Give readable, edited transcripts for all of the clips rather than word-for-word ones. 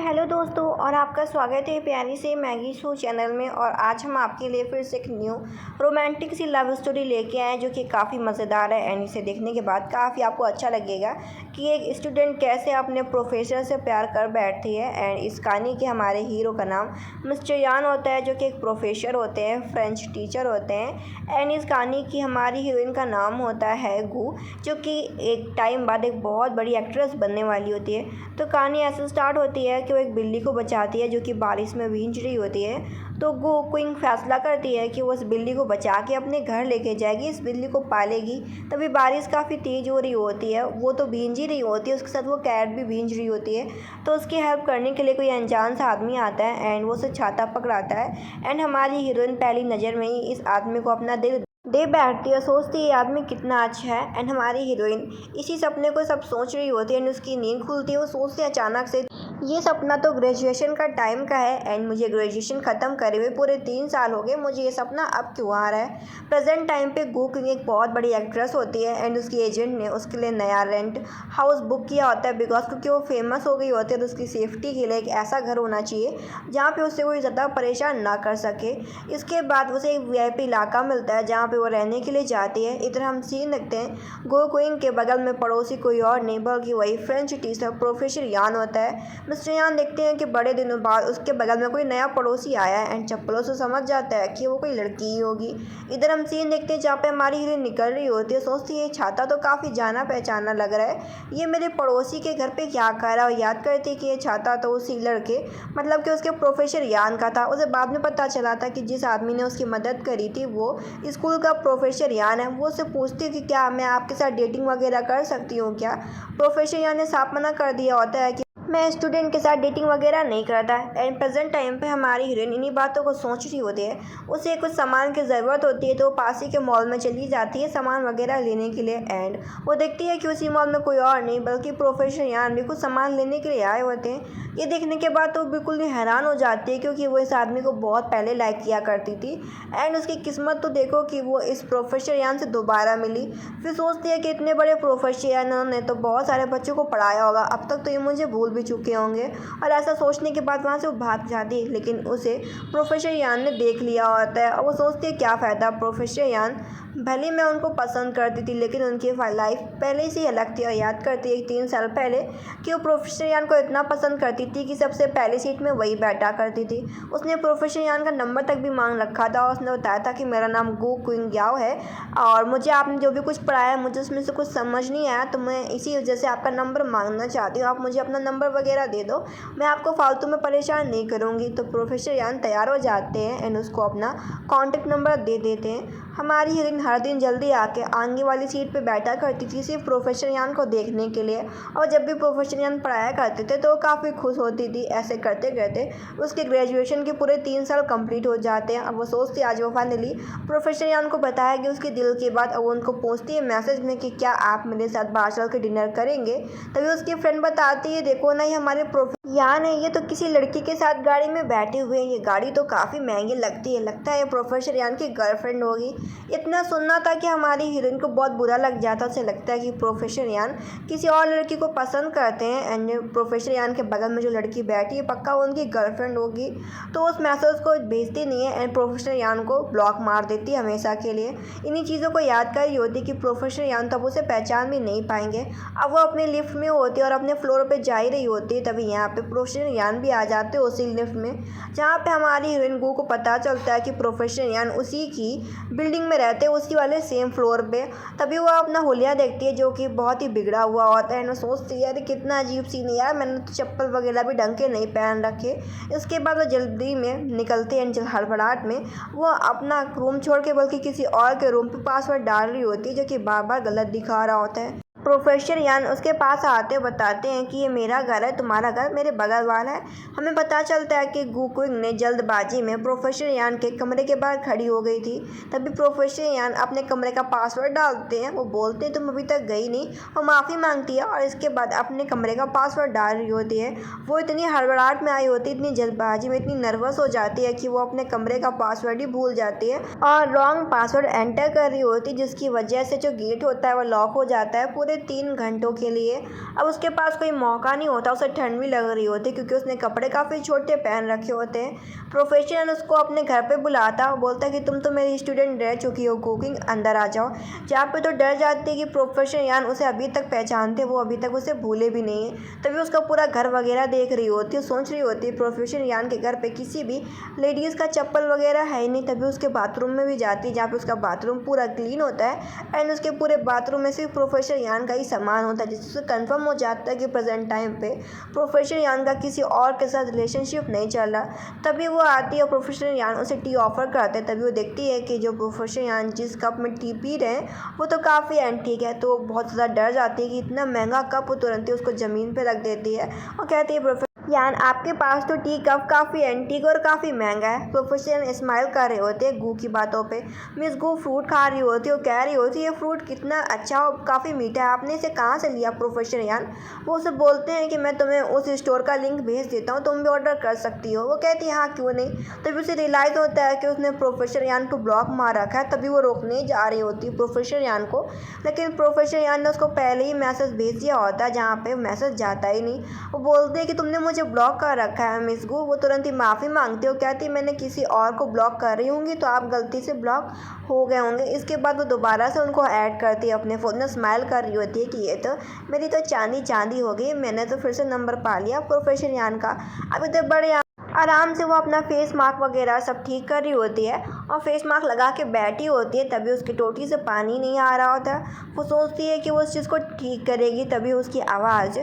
Hello दोस्तों और आपका स्वागत है प्यारी से मैगी शो चैनल में। और आज हम आपके लिए फिर से एक न्यू रोमांटिक सी लव स्टोरी लेके आए जो कि काफ़ी मज़ेदार है। एंड इसे देखने के बाद काफ़ी आपको अच्छा लगेगा कि एक स्टूडेंट कैसे अपने प्रोफेसर से प्यार कर बैठती है। एंड इस कहानी के हमारे हीरो का नाम मिस्टर यान होता है जो कि एक प्रोफेसर होते हैं, फ्रेंच टीचर होते हैं। एंड इस कहानी की हमारी हीरोइन का नाम होता है गू, जो कि एक टाइम बाद एक बहुत बड़ी एक्ट्रेस बनने वाली होती है। तो कहानी ऐसे स्टार्ट होती है कि वो एक बिल्ली को बचाती है जो कि बारिश में भींच रही होती है। तो वो क्विंग फैसला करती है कि वो उस बिल्ली को बचा के अपने घर लेके जाएगी, इस बिल्ली को पालेगी। तभी बारिश काफ़ी तेज़ हो रही होती है, वो तो भींज ही रही होती है, उसके साथ वो कैट भी भींज रही होती है। तो उसकी हेल्प करने के लिए कोई अनजान सा आदमी आता है एंड वो उसे छाता पकड़ाता है। एंड हमारी हीरोइन पहली नज़र में ही इस आदमी को अपना दिल दे बैठती है, सोचती है ये आदमी कितना अच्छा है। एंड हमारी हीरोइन इसी सपने को सब सोच रही होती है एंड उसकी नींद खुलती है। वो सोचती है अचानक से ये सपना तो ग्रेजुएशन का टाइम का है एंड मुझे ग्रेजुएशन ख़त्म करे हुए पूरे 3 साल हो गए, मुझे ये सपना अब क्यों आ रहा है। प्रेजेंट टाइम पे गू किंग एक बहुत बड़ी एक्ट्रेस होती है एंड उसकी एजेंट ने उसके लिए नया रेंट हाउस बुक किया होता है बिकॉज क्योंकि वो फेमस हो गई होती है। तो उसकी सेफ्टी के लिए एक ऐसा घर होना चाहिए जहाँ पे उससे कोई ज़्यादा परेशान ना कर सके। इसके बाद उसे एक VIP इलाका मिलता है जहाँ पे वो रहने के लिए जाती है। इधर हम सीन देखते हैं गो क्विंग के बगल में पड़ोसी कोई और नहीं बल्कि वही फ्रेंच टीचर प्रोफेसर यान होता है। मिस्टर यान देखते हैं कि बड़े दिनों बाद उसके बगल में कोई नया पड़ोसी आया है एंड चप्पलों से समझ जाता है कि वो कोई लड़की ही होगी। इधर हम सीन देखते हैं जहाँ पे हमारी हीरोइन निकल रही होती है, सोचती है छाता तो काफ़ी जाना पहचाना लग रहा है, ये मेरे पड़ोसी के घर पे क्या कर रहा है। और याद करती है कि ये छाता तो उसी लड़के मतलब कि उसके प्रोफेसर यान का था। उसे बाद में पता चला था कि जिस आदमी ने उसकी मदद करी थी वो स्कूल का प्रोफेसर यान है। वो उससे पूछती है कि क्या मैं आपके साथ डेटिंग वगैरह कर सकती हूँ क्या। प्रोफेसर यान ने साफ मना कर दिया होता है कि मैं स्टूडेंट के साथ डेटिंग वगैरह नहीं करता। एंड प्रेजेंट टाइम पे हमारी हीरोइन इन्हीं बातों को सोच रही होती है। उसे कुछ सामान की ज़रूरत होती है तो वो पास ही के मॉल में चली जाती है सामान वगैरह लेने के लिए। एंड वो देखती है कि उसी मॉल में कोई और नहीं बल्कि प्रोफेसर यान भी कुछ सामान लेने के लिए आए होते हैं। ये देखने के बाद तो बिल्कुल ही हैरान हो जाती है क्योंकि वो इस आदमी को बहुत पहले लाइक किया करती थी। एंड उसकी किस्मत तो देखो कि वो इस प्रोफेसर यान से दोबारा मिली। फिर सोचती है कि इतने बड़े प्रोफेसर यान ने तो बहुत सारे बच्चों को पढ़ाया होगा, अब तक तो ये मुझे भूल भी चुके होंगे। और ऐसा सोचने के बाद वहाँ से वो भाग जाती है, लेकिन उसे प्रोफेसर यान ने देख लिया होता है। और वो सोचती है क्या फ़ायदा, प्रोफेसर यान भले मैं उनको पसंद करती थी लेकिन उनकी लाइफ पहले से ही अलग थी। और याद करती है 3 साल पहले कि वो प्रोफेसर यान को इतना पसंद करती थी कि सबसे पहले सीट में वही बैठा करती थी। उसने प्रोफेसर यान का नंबर तक भी मांग रखा था और उसने बताया था कि मेरा नाम गो क्विंग याओ है और मुझे आपने जो भी कुछ पढ़ाया मुझे उसमें से कुछ समझ नहीं आया, तो मैं इसी वजह से आपका नंबर मांगना चाहती हूँ। आप मुझे अपना नंबर वगैरह दे दो, मैं आपको फालतू में परेशान नहीं करूँगी। तो प्रोफेसर यान तैयार हो जाते हैं एंड उसको अपना कॉन्टेक्ट नंबर दे देते हैं। हमारी हीरोइन हर दिन जल्दी आके आगे वाली सीट पे बैठा करती थी सिर्फ प्रोफेसर यान को देखने के लिए। और जब भी प्रोफेसर यान पढ़ाया करते थे तो वो काफ़ी खुश होती थी। ऐसे करते करते उसके ग्रेजुएशन के पूरे 3 साल कंप्लीट हो जाते हैं। अब वो सोचती है आज वो फाइनली प्रोफेसर यान को बताएगी उसके दिल की बात। अब वो उनको पूछती है मैसेज में कि क्या आप मेरे साथ बाहर चल के डिनर करेंगे। तभी उसकी फ्रेंड बताती है देखो ना, ये हमारे यान है, ये तो किसी लड़की के साथ गाड़ी में बैठे हुए हैं, ये गाड़ी तो काफ़ी महंगी लगती है, लगता है ये प्रोफेसर यान की गर्लफ्रेंड होगी। इतना सुनना था कि हमारी हीरोइन को बहुत बुरा लग जाता। उसे लगता है कि प्रोफेसर यान किसी और लड़की को पसंद करते हैं एंड प्रोफेसर यान के बगल में जो लड़की बैठी है पक्का वो उनकी गर्लफ्रेंड होगी। तो उस मैसेज को भेजती नहीं है एंड प्रोफेसर यान को ब्लॉक मार देती है हमेशा के लिए। इन्हीं चीज़ों को याद कर रही होती कि प्रोफेसर यान तो अब उसे पहचान भी नहीं पाएंगे। अब वो अपने लिफ्ट में होती है और अपने फ्लोर पर जा ही रही होती है, तभी यहाँ पे प्रोफेसर यान भी आ जाते हैं उसी लिफ्ट में जहाँ पे हमारी हीरोइन गो को पता चलता है कि प्रोफेसर यान उसी की बिल्डिंग में रहते हैं, उसी वाले सेम फ्लोर पे। तभी वो अपना हुलिया देखती है जो कि बहुत ही बिगड़ा हुआ होता है। सोचती है यार कितना अजीब सीन है यार, मैंने तो चप्पल वगैरह भी ढंग के नहीं पहन रखे। इसके बाद वो जल्दी में निकलते हैं, हड़बड़ाहट में वो अपना रूम छोड़ के बल्कि किसी और के रूम पे पासवर्ड डाल रही होती है जो कि बार बार गलत दिखा रहा होता है। प्रोफेसर यान उसके पास आते बताते हैं कि ये मेरा घर है, तुम्हारा घर मेरे बगल वाला है। हमें पता चलता है कि गू क्विंग ने जल्दबाजी में प्रोफेसर यान के कमरे के बाहर खड़ी हो गई थी। तभी प्रोफेसर यान अपने कमरे का पासवर्ड डालते हैं। वो बोलते हैं तुम अभी तक गई नहीं, वो माफ़ी मांगती है और इसके बाद अपने कमरे का पासवर्ड डाल रही होती है। वो इतनी हड़बड़ाहट में आई होती है, इतनी जल्दबाजी में इतनी नर्वस हो जाती है कि वो अपने कमरे का पासवर्ड ही भूल जाती है और रॉन्ग पासवर्ड एंटर कर रही होती है, जिसकी वजह से जो गेट होता है वो लॉक हो जाता है। पूरे पूरे 3 घंटों के लिए। अब उसके पास कोई मौका नहीं होता, उसे ठंड भी लग रही होती क्योंकि उसने कपड़े काफ़ी छोटे पहन रखे होते हैं। प्रोफेसर उसको अपने घर पे बुलाता और बोलता है कि तुम तो मेरी स्टूडेंट रह चुकी हो कुकिंग, अंदर आ जाओ। जहाँ पे तो डर जाती है कि प्रोफेसर यान उसे अभी तक पहचानते, वो अभी तक उसे भूले भी नहीं है। तभी उसका पूरा घर वगैरह देख रही होती है, सोच रही होती है प्रोफेसर यान के घर पे किसी भी लेडीज़ का चप्पल वगैरह है ही नहीं। तभी उसके बाथरूम में भी जाती है, जहाँ पे उसका बाथरूम पूरा क्लीन होता है एंड उसके पूरे बाथरूम में सिर्फ प्रोफेसर यान का ही सामान होता है, जिससे कंफर्म हो जाता है कि प्रेजेंट टाइम पे प्रोफेसर यान का किसी और के साथ रिलेशनशिप नहीं चल रहा। तभी वो आती है और प्रोफेसर यान उसे टी ऑफर करते हैं। तभी वो देखती है कि जो प्रोफेसर यान जिस कप में टी पी रहे हैं वो तो काफ़ी एंटीक है, तो बहुत ज़्यादा डर जाती है कि इतना महंगा कप, वो तुरंत ही उसको ज़मीन पे रख देती है और कहती है प्रोफेसर यान आपके पास तो टी कप काफ़ी एंटीक और काफ़ी महंगा है। प्रोफेसर यान स्माइल कर रहे होते हैं गू की बातों पे। मिस गू फ्रूट खा रही होती है और कह रही होती है ये फ्रूट कितना अच्छा और काफ़ी मीठा है, आपने इसे कहाँ से लिया प्रोफेसर यान। वो उसे बोलते हैं कि मैं तुम्हें उस स्टोर का लिंक भेज देता हूँ, तुम भी ऑर्डर कर सकती हो। वो कहती है हाँ क्यों नहीं। तभी उसे रियलाइज़ होता है कि उसने प्रोफेसर यान को ब्लॉक मार रखा है। तभी वो रोकने जा रही होती है प्रोफेसर यान को, लेकिन प्रोफेसर यान ने उसको पहले ही मैसेज भेज दिया होता है जहाँ पे मैसेज जाता ही नहीं। वो बोलते हैं कि तुमने मुझे ब्लॉक कर रखा है मिस गू। वो तुरंत ही माफ़ी मांगती हो, कहती है मैंने किसी और को ब्लॉक कर रही होंगी तो आप गलती से ब्लॉक हो गए होंगे। इसके बाद वो दोबारा से उनको ऐड करती है अपने फ़ोन में, स्माइल कर रही होती है कि ये तो मेरी तो चांदी चांदी हो गई, मैंने तो फिर से नंबर पा लिया प्रोफेसर यान का। अभी तो बड़े आराम से वो अपना फेस मास्क वगैरह सब ठीक कर रही होती है और फेस मास्क लगा के बैठी होती है। तभी उसकी टोटी से पानी नहीं आ रहा होता। वो सोचती है कि वो उस चीज़ को ठीक करेगी। तभी उसकी आवाज़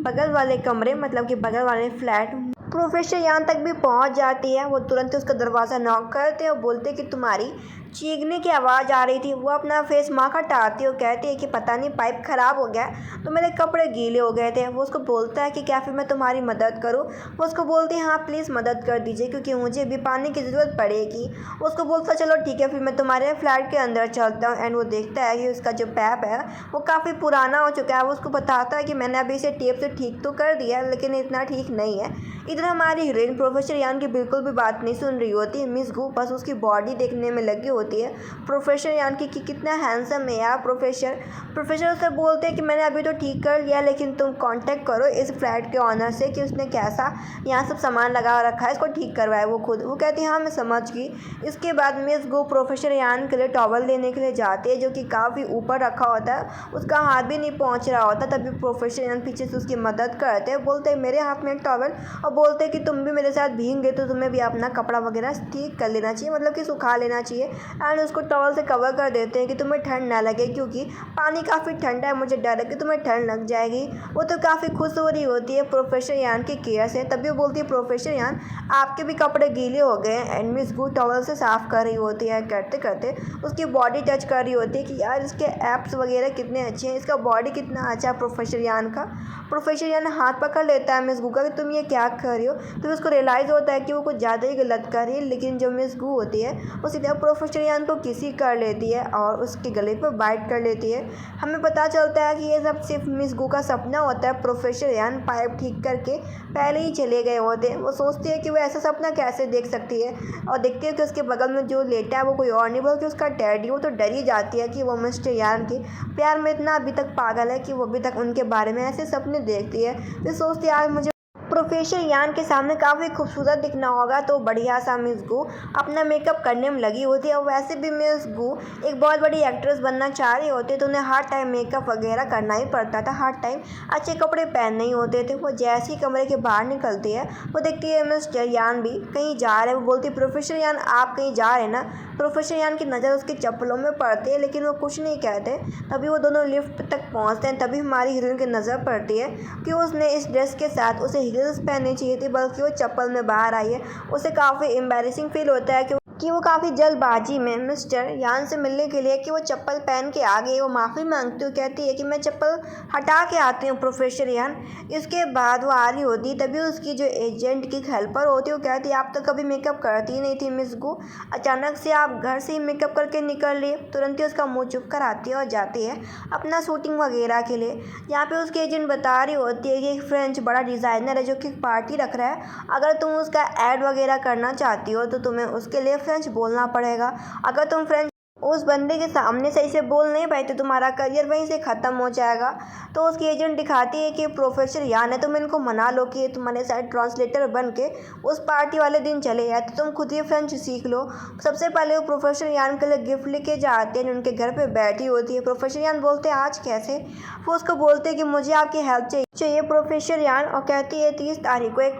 बगल वाले कमरे, मतलब कि बगल वाले फ्लैट प्रोफेसर यान तक भी पहुंच जाती है। वो तुरंत उसका दरवाज़ा नॉक करते हैं और बोलते कि तुम्हारी चीखने की आवाज़ आ रही थी। वो अपना फेस मास्क हटाती है और कहती है कि पता नहीं पाइप ख़राब हो गया तो मेरे कपड़े गीले हो गए थे। वो उसको बोलता है कि क्या फिर मैं तुम्हारी मदद करूँ। वो उसको बोलती है हाँ प्लीज़ मदद कर दीजिए क्योंकि मुझे भी पानी की ज़रूरत पड़ेगी। वो उसको बोलता है चलो ठीक है फिर मैं तुम्हारे फ्लैट के अंदर चलता हूँ। एंड वो देखता है कि उसका जो पैप है वो काफ़ी पुराना हो चुका है। वो उसको बताता है कि मैंने अभी इसे टेप से ठीक तो कर दिया लेकिन इतना ठीक नहीं है। इधर हमारी हीरोइन प्रोफेसर यान की बिल्कुल भी बात नहीं सुन रही होती। मिस गू बस उसकी बॉडी देखने में लगी होती है प्रोफेसर यान की कि कितना हैंडसम है यार प्रोफेसर उससे बोलते हैं कि मैंने अभी तो ठीक कर लिया लेकिन तुम कांटेक्ट करो इस फ्लैट के ऑनर से कि उसने कैसा यहाँ सब सामान लगा रखा है, इसको ठीक करवाया वो खुद। वो कहती है हाँ मैं समझ गई। इसके बाद मिस गू प्रोफेसर यान के लिए टॉवल लेने के लिए जाती है जो कि काफ़ी ऊपर रखा होता है, उसका हाथ भी नहीं पहुँच रहा होता। तभी प्रोफेसर यान पीछे से उसकी मदद करते हैं, बोलते हैं मेरे हाथ में टॉवल, और बोलते हैं कि तुम भी मेरे साथ भीग गए तो तुम्हें भी अपना कपड़ा वगैरह ठीक कर लेना चाहिए, मतलब कि सुखा लेना चाहिए। एंड उसको टॉवल से कवर कर देते हैं कि तुम्हें ठंड ना लगे क्योंकि पानी काफ़ी ठंडा है, मुझे डर है कि तुम्हें ठंड लग जाएगी। वो तो काफ़ी खुश हो रही होती है प्रोफेसर यान की केयर से। तभी वो बोलती है प्रोफेसर यान आपके भी कपड़े गीले हो गए हैं। एंड मिस गू टॉवल से साफ़ कर रही होती है, करते करते उसकी बॉडी टच कर रही होती है कि यार इसके एप्स वगैरह कितने अच्छे हैं, इसका बॉडी कितना अच्छा है प्रोफेसर यान का। प्रोफेसर यान हाथ पकड़ लेता है मिस गू का कि तुम ये क्या कर रही हो। तो उसको रियलाइज़ होता है कि वो कुछ ज़्यादा ही गलत कर रही है। लेकिन जो मिस गू होती है वो सीधा प्रोफेसर यान को किसी कर लेती है और उसके गले पर बाइट कर लेती है। हमें पता चलता है कि ये सब सिर्फ मिस गू का सपना होता है। प्रोफेसर यान पाइप ठीक करके पहले ही चले गए होते हैं। वो सोचती है कि वो ऐसा सपना कैसे देख सकती है और देखती है कि उसके बगल में जो लेटा है वो कोई और नहीं बल्कि उसका डैडी। वो तो डर ही जाती है कि वो मिस्टर यान के प्यार में इतना अभी तक पागल है कि वो अभी तक उनके बारे में ऐसे सपने देखती है। फिर सोचती है आज मुझे प्रोफेसर यान के सामने काफ़ी खूबसूरत दिखना होगा तो बढ़िया सा मिस गू अपना मेकअप करने में लगी होती है। और वैसे भी मिस गू एक बहुत बड़ी एक्ट्रेस बनना चाह रही होती है तो उन्हें हर टाइम मेकअप वगैरह करना ही पड़ता था, हर टाइम अच्छे कपड़े पहनने ही होते थे। वो जैसे ही कमरे के बाहर निकलती है वो देखती है मिस्टर यान भी कहीं जा रहे हैं। वो बोलती है प्रोफेसर यान आप कहीं जा रहे हैं ना। प्रोफेसर यान की नज़र उसकी चप्पलों में पड़ती है लेकिन वो कुछ नहीं कहते। तभी वो दोनों लिफ्ट तक पहुँचते हैं। तभी हमारी हीरोइन की नज़र पड़ती है कि उसने इस ड्रेस के साथ उसे हील्स पहननी चाहिए थी बल्कि वो चप्पल में बाहर आई है। उसे काफ़ी एम्बैरेसिंग फील होता है कि वो काफ़ी जल्दबाजी में मिस्टर यान से मिलने के लिए कि वो चप्पल पहन के आ गई। वो माफ़ी मांगती हुई कहती है कि मैं चप्पल हटा के आती हूँ प्रोफेसर यान। इसके बाद वो आ रही होती तभी उसकी जो एजेंट की हेल्पर होती है वो कहती है आप तो कभी मेकअप करती ही नहीं थी मिस गू, अचानक से आप घर से ही मेकअप करके निकल रही। तुरंत ही उसका मुँह चुप कर आती है और जाती है अपना शूटिंग वगैरह के लिए। यहाँ पे उसकी एजेंट बता रही होती है कि एक फ्रेंच बड़ा डिज़ाइनर है जो कि पार्टी रख रहा है, अगर तुम उसका ऐड वगैरह करना चाहती हो तो तुम्हें उसके लिए फ्रेंच बोलना पड़ेगा। अगर तुम फ्रेंच उस बंदे के सामने सही से बोल नहीं पाए तो तुम्हारा करियर वहीं से ख़त्म हो जाएगा। तो उसकी एजेंट दिखाती है कि प्रोफेसर यान है, तुम इनको मना लो कि तुम्हारे साथ ट्रांसलेटर बन के उस पार्टी वाले दिन चले जाए, तो तुम खुद ही फ्रेंच सीख लो। सबसे पहले वो प्रोफेसर यान के लिए गिफ्ट लेके जाते हैं, उनके घर पे बैठी होती है। प्रोफेसर यान बोलते हैं आज कैसे? वो उसको बोलते हैं कि मुझे आपकी हेल्प चाहिए प्रोफेसर यान, और कहती है 30 तारीख को एक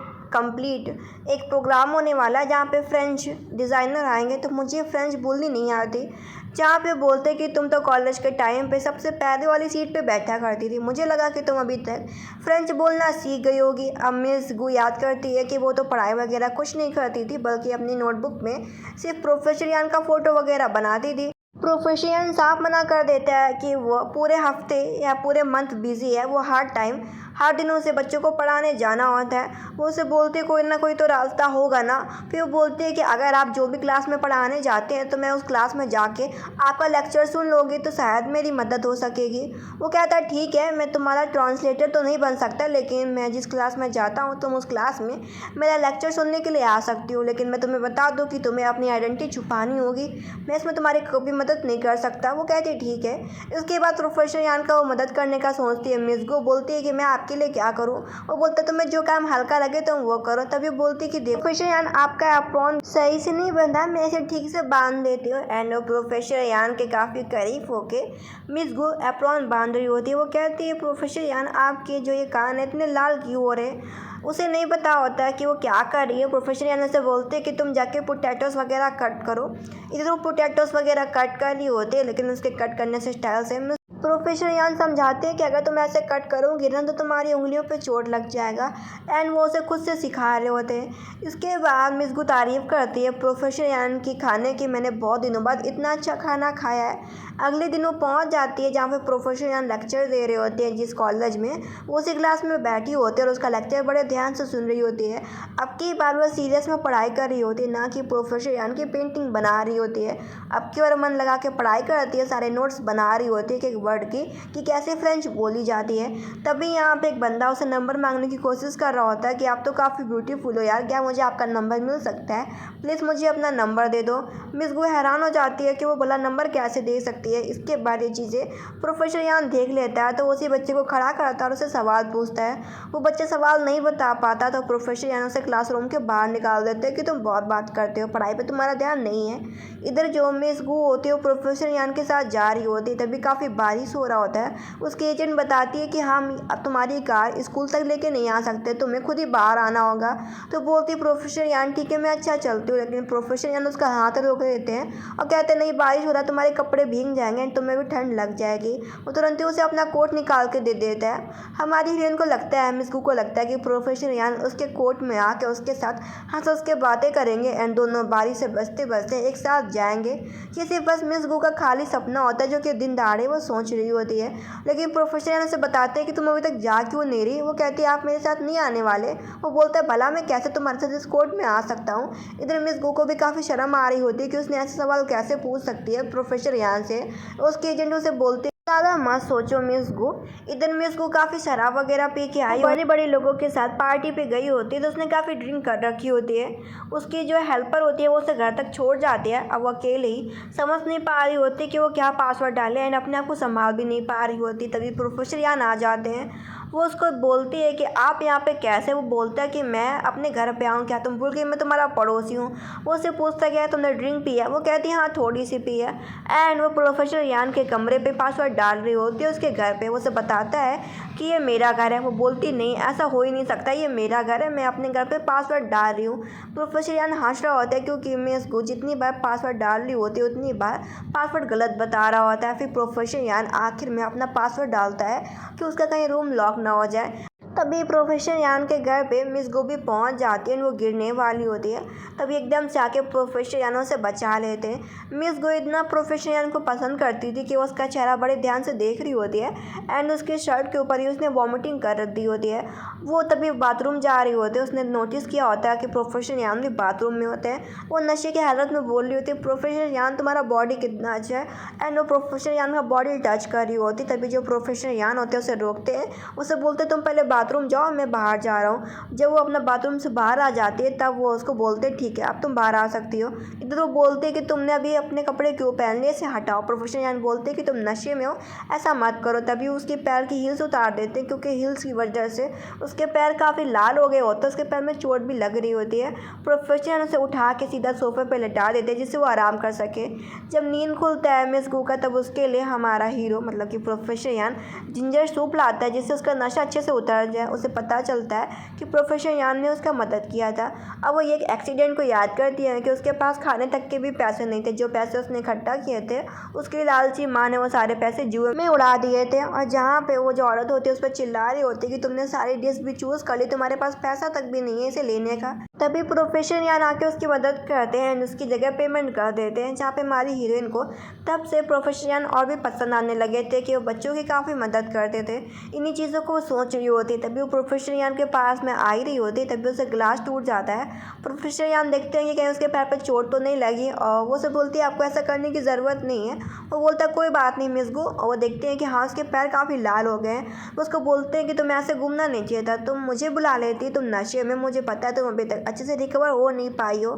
प्रोग्राम होने वाला है जहाँ पे फ्रेंच डिज़ाइनर आएंगे, तो मुझे फ्रेंच बोलनी नहीं आती। जहाँ पे बोलते कि तुम तो कॉलेज के टाइम पे सबसे पहले वाली सीट पे बैठा करती थी, मुझे लगा कि तुम अभी तक फ्रेंच बोलना सीख गई होगी। अब मिस गू याद करती है कि वो तो पढ़ाई वगैरह कुछ नहीं करती थी, बल्कि अपनी नोटबुक में सिर्फ प्रोफेसर यान का फ़ोटो वगैरह बनाती थी। प्रोफेसर यान साफ मना कर देता है कि वो पूरे हफ्ते या पूरे मंथ बिजी है, वो हर दिन उसे बच्चों को पढ़ाने जाना होता है। वो उसे बोलते कोई ना कोई तो रास्ता होगा ना। फिर वो बोलती है कि अगर आप जो भी क्लास में पढ़ाने जाते हैं तो मैं उस क्लास में जाके आपका लेक्चर सुन लोगी तो शायद मेरी मदद हो सकेगी। वो कहता है ठीक है, मैं तुम्हारा ट्रांसलेटर तो नहीं बन सकता, लेकिन मैं जिस क्लास में जाता हूँ तुम उस क्लास में मेरा लेक्चर सुनने के लिए आ सकती हो, लेकिन मैं तुम्हें बता दूँ कि तुम्हें अपनी आइडेंटिटी छुपानी होगी, मैं इसमें तुम्हारी कभी मदद नहीं कर सकता। वो कहती है ठीक है। इसके बाद प्रोफेसर यान का वो मदद करने का सोचती है। मिस गो बोलती है कि मैं आपके लिए क्या करूं? वो बोलता है तुम्हें जो काम हल्का लगे तुम वो करो। तभी बोलती है कि देखो प्रोफेसर यान आपका एप्रॉन सही से नहीं बंधा, मैं इसे ठीक से बांध देती हूँ। एंड वो प्रोफेसर यान के काफ़ी करीब होके मिस गो एप्रॉन बांध रही होती है। वो कहती है प्रोफेसर यान आपके जो ये कान है इतने लाल क्यों हो रहे? उसे नहीं पता होता है कि वो क्या कर रही है। प्रोफेसर यान से बोलते हैं कि तुम जाके पोटैटोस वगैरह कट करो। इधर वो पोटैटोस वगैरह कट कर रही होती है, लेकिन उसके कट करने से स्टाइल से प्रोफेसर यान समझाते हैं कि अगर तुम ऐसे कट करोगी ना तो तुम्हारी उंगलियों पे चोट लग जाएगा। एंड वो उसे खुद से सिखा रहे होते हैं। इसके बाद मिस गू तारीफ़ करती है प्रोफेसर यान की खाने की, मैंने बहुत दिनों बाद इतना अच्छा खाना खाया है। अगले दिन वो पहुंच जाती है जहाँ पे प्रोफेसर यान लेक्चर दे रहे होते हैं, जिस कॉलेज में वो उसी क्लास में बैठी होती है और उसका लेक्चर बड़े ध्यान से सुन रही होती है। अब की बार वो सीरियस में पढ़ाई कर रही होती है, ना कि प्रोफेसर यान की पेंटिंग बना रही होती है। अब की बार मन लगा के पढ़ाई करती है, सारे नोट्स बना रही होती है कि वर्ड की कि कैसे फ्रेंच बोली जाती है। तभी यहाँ पे एक बंदा उसे नंबर मांगने की कोशिश कर रहा होता है कि आप तो काफ़ी ब्यूटीफुल हो यार, क्या मुझे आपका नंबर मिल सकता है? प्लीज़ मुझे अपना नंबर दे दो। मिस गो हैरान हो जाती है कि वो भला नंबर कैसे दे सकती है। इसके बाद ये चीज़ें प्रोफेसर यान देख लेता है, तो उसी बच्चे को खड़ा करता है और उसे सवाल पूछता है। वो बच्चा सवाल नहीं बता पाता तो प्रोफेसर यान उसे क्लासरूम के बाहर निकाल देते हैं कि तुम बहुत बात करते हो, पढ़ाई पे तुम्हारा ध्यान नहीं है। इधर जो मिस गू होती है वो प्रोफेसर यान के साथ जा रही होती है, तभी काफ़ी बारिश हो रहा होता है। उसकी एजेंट बताती है कि हम अब तुम्हारी कार स्कूल तक लेके नहीं आ सकते, तुम्हें खुद ही बाहर आना होगा। तो बोलती प्रोफेसर यान ठीक है मैं अच्छा चलती हूँ, लेकिन प्रोफेसर यान उसका हाथ रोक देते हैं और कहते हैं नहीं बारिश हो रहा है, तुम्हारे कपड़े भीग जाएंगे, तुम्हें भी ठंड लग जाएगी। वो तुरंत ही उसे अपना कोट निकाल के दे देता है। हमारी हीरोइन को लगता है, मिस गू को लगता है कि प्रोफेसर यान उसके कोट में आके उसके साथ हंस के बातें करेंगे एंड दोनों बारिश से बचते बचते एक साथ जाएंगे। ये सिर्फ बस मिस गू का खाली सपना होता है जो कि दिन दहाड़े वो सोच रही होती है। लेकिन प्रोफेसर यान उसे बताते हैं कि तुम अभी तक जा क्यों नहीं रही? वो कहती है आप मेरे साथ नहीं आने वाले। वो बोलता है भला मैं कैसे तुम्हारे साथ इस कोर्ट में आ सकता हूँ। इधर मिस गो को भी काफ़ी शर्म आ रही होती है कि उसने ऐसे सवाल कैसे पूछ सकती है प्रोफेसर यान से। उसके एजेंट उसे बोलते ज़्यादा मत सोचो मिस गो। इधर मिस गो काफ़ी शराब वगैरह पी के आई, बड़े बड़े लोगों के साथ पार्टी पे गई होती है, तो उसने काफ़ी ड्रिंक कर रखी होती है। उसकी जो हेल्पर होती है वो उसे घर तक छोड़ जाती है। अब वो अकेले ही समझ नहीं पा रही होती कि वो क्या पासवर्ड डाले एंड अपने आप को संभाल भी नहीं पा रही होती। तभी प्रोफेसर यान आ जाते हैं। वो उसको बोलती है कि आप यहाँ पे कैसे? वो बोलता है कि मैं अपने घर पे आऊँ, क्या तुम भूल गई मैं तुम्हारा पड़ोसी हूँ? वो उससे पूछता है क्या तुमने ड्रिंक पी है? वो कहती है हाँ थोड़ी सी पी है। एंड वो प्रोफेसर यान के कमरे पे पासवर्ड डाल रही होती है उसके घर पे। वो उसे बताता है कि ये मेरा घर है। वो बोलती नहीं ऐसा हो ही नहीं सकता, ये मेरा घर है, मैं अपने घर पे पासवर्ड डाल रही हूँ। प्रोफेसर यान हंस रहा होता है क्योंकि मिस गो जितनी बार पासवर्ड डाल रही होती है उतनी बार पासवर्ड गलत बता रहा होता है। फिर प्रोफेसर यान आखिर में अपना पासवर्ड डालता है कि उसका कहीं रूम लॉक ना हो जाए। तभी प्रोफेसर यान के घर पे मिस गो भी पहुंच जाती है, वो गिरने वाली होती है। तभी एकदम से आके प्रोफेसर यान उसे बचा लेते हैं। मिस गो इतना प्रोफेसर यान को पसंद करती थी कि वो उसका चेहरा बड़े ध्यान से देख रही होती है एंड उसके शर्ट के ऊपर ही उसने वॉमिटिंग कर रख दी होती है। वो तभी बाथरूम जा रही होती है। उसने नोटिस किया होता है कि प्रोफेसर यान भी बाथरूम में होते हैं। वो नशे की हालत में बोल रही होती है प्रोफेसर यान तुम्हारा बॉडी कितना अच्छा है। एंड वो प्रोफेसर यान का बॉडी टच कर रही होती। तभी जो प्रोफेसर यान होते हैं उसे रोकते हैं, उसे बोलते तुम पहले बाथरूम जाओ, मैं बाहर जा रहा हूँ। जब वो अपना बाथरूम से बाहर आ जाती है तब वो उसको बोलते ठीक है अब तुम बाहर आ सकती हो। इधर वो बोलते कि तुमने अभी अपने कपड़े क्यों पहन लिए, इसे हटाओ। प्रोफेसर यान बोलते कि तुम नशे में हो, ऐसा मत करो। तभी उसके पैर की हील्स उतार देते क्योंकि हील्स की वजह से उसके पैर काफ़ी लाल हो गए होते, उसके पैर में चोट भी लग रही होती है। प्रोफेसर यान उसे उठा के सीधा सोफे पर लेटा देते जिससे वो आराम कर सके। जब नींद खुलता है मिस गू का तब उसके लिए हमारा हीरो मतलब कि प्रोफेसर यान जिंजर सूप लाता है जिससे उसका नशा अच्छे से उतर जाए। उसे पता चलता है कि प्रोफेसर यान ने उसका मदद किया था। अब वो एक एक्सीडेंट को याद करती है कि उसके पास खाने तक के भी पैसे नहीं थे। जो पैसे उसने इकट्ठा किए थे उसकी लालची माँ ने वो सारे पैसे जुए में उड़ा दिए थे। और जहाँ पे वो जो औरत होती है उस पर चिल्ला रही होती है कि तुमने सारी डिश भी चूज़ कर ली, तुम्हारे पास पैसा तक भी नहीं है इसे लेने का। तभी प्रोफेसर यान आके उसकी मदद करते हैं, उसकी जगह पेमेंट कर देते हैं। जहाँ पे हमारी हीरोइन को तब से प्रोफेसर यान और भी पसंद आने लगे थे कि वो बच्चों की काफ़ी मदद करते थे। इन्हीं चीज़ों को वो सोच रही होती तभी वो प्रोफेसर यान के पास में आ ही रही होती तभी उसे ग्लास टूट जाता है। प्रोफेसर यान देखते हैं कि कहीं उसके पैर पर चोट तो नहीं लगी और वो उसे बोलती है आपको ऐसा करने की ज़रूरत नहीं है। वो बोलता है कोई बात नहीं मिस गू। और वो देखते हैं कि हाँ उसके पैर काफ़ी लाल हो गए हैं। वो उसको बोलते हैं कि तुम्हें ऐसे घूमना नहीं चाहिए था, तुम मुझे बुला लेती, तुम नशे में, मुझे पता है तुम अभी तक अच्छे से रिकवर हो नहीं पाई हो।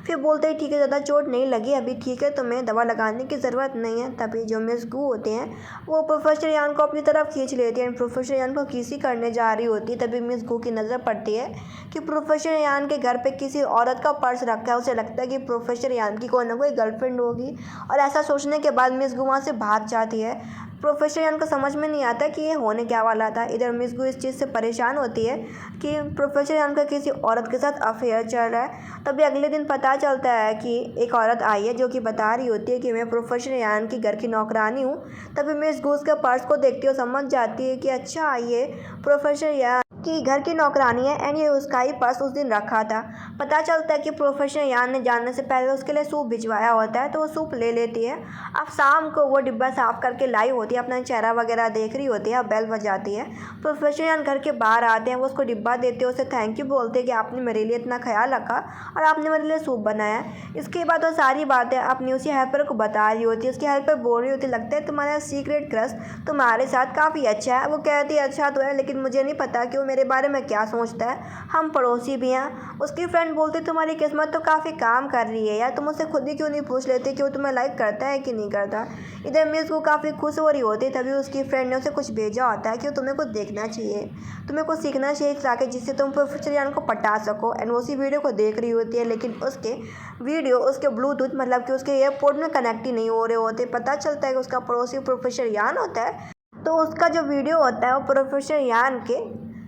फिर बोलते हैं ठीक है ज़्यादा चोट नहीं लगी अभी, ठीक है तुम्हें दवा लगाने की ज़रूरत नहीं है। तभी जो मिस गू होते हैं वो प्रोफेसर यान को अपनी तरफ खींच लेती है। प्रोफेसर यान को किसी करने जा रही होती है तभी मिस गू की नज़र पड़ती है कि प्रोफेसर यान के घर पे किसी औरत का पर्स रखा है। उसे लगता है कि प्रोफेसर यान की कोई ना कोई गर्लफ्रेंड होगी और ऐसा सोचने के बाद मिस गू वहाँ से भाग जाती है। प्रोफेसर यान को समझ में नहीं आता कि ये होने क्या वाला था। इधर मिस गू इस चीज़ से परेशान होती है कि प्रोफेसर यान का किसी औरत के साथ अफेयर चल रहा है। तभी अगले दिन पता चलता है कि एक औरत आई है जो कि बता रही होती है कि मैं प्रोफेसर यान की घर की नौकरानी हूँ। तभी मिस गू उसके पर्स को देखती है और समझ जाती है कि अच्छा ये प्रोफेसर यान कि घर की नौकरानी है एंड ये उसका ही पर्स उस दिन रखा था। पता चलता है कि प्रोफेसर यान ने जाने से पहले उसके लिए सूप भिजवाया होता है तो वो सूप ले लेती है। अब शाम को वो डिब्बा साफ़ करके लाई होती है, अपना चेहरा वगैरह देख रही होती है। अब बेल बजाती है, प्रोफेसर यान घर के बाहर आते हैं, वो उसको डिब्बा देते हैं, उसे थैंक यू बोलते हैं कि आपने मेरे लिए इतना ख्याल रखा और आपने मेरे लिए सूप बनाया। इसके बाद वो सारी बातें अपनी उसी हेल्पर को बता रही होती है। उसकी हेल्पर बोल रही होती है लगता है तुम्हारा सीक्रेट क्रश तुम्हारे साथ काफ़ी अच्छा है। वो कहती है अच्छा तो है लेकिन मुझे नहीं पता कि वो मेरे बारे में क्या सोचता है, हम पड़ोसी भी हैं। उसकी फ्रेंड बोलती तुम्हारी किस्मत तो काफ़ी काम कर रही है यार, तुम उससे खुद ही क्यों नहीं पूछ लेते कि वो तुम्हें लाइक करता है कि नहीं करता। इधर मिस को काफ़ी खुश हो रही होती है तभी उसकी फ्रेंड ने उसे कुछ भेजा होता है कि तुम्हें कुछ देखना चाहिए, तुम्हें कुछ सीखना चाहिए ताकि जिससे तुम प्रोफेसर यान को पटा सको। एंड वो उसी वीडियो को देख रही होती है लेकिन उसके वीडियो उसके ब्लूटूथ मतलब कि उसके एयरपोर्ट में कनेक्ट ही नहीं हो रहे होते। पता चलता है कि उसका पड़ोसी प्रोफेसर यान होता है तो उसका जो वीडियो होता है वो प्रोफेसर यान के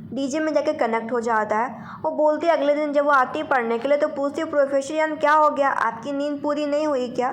डीजे में जाके कनेक्ट हो जाता है। वो बोलती है अगले दिन जब वो आती है पढ़ने के लिए तो पूछती है प्रोफेसर यान क्या हो गया, आपकी नींद पूरी नहीं हुई क्या।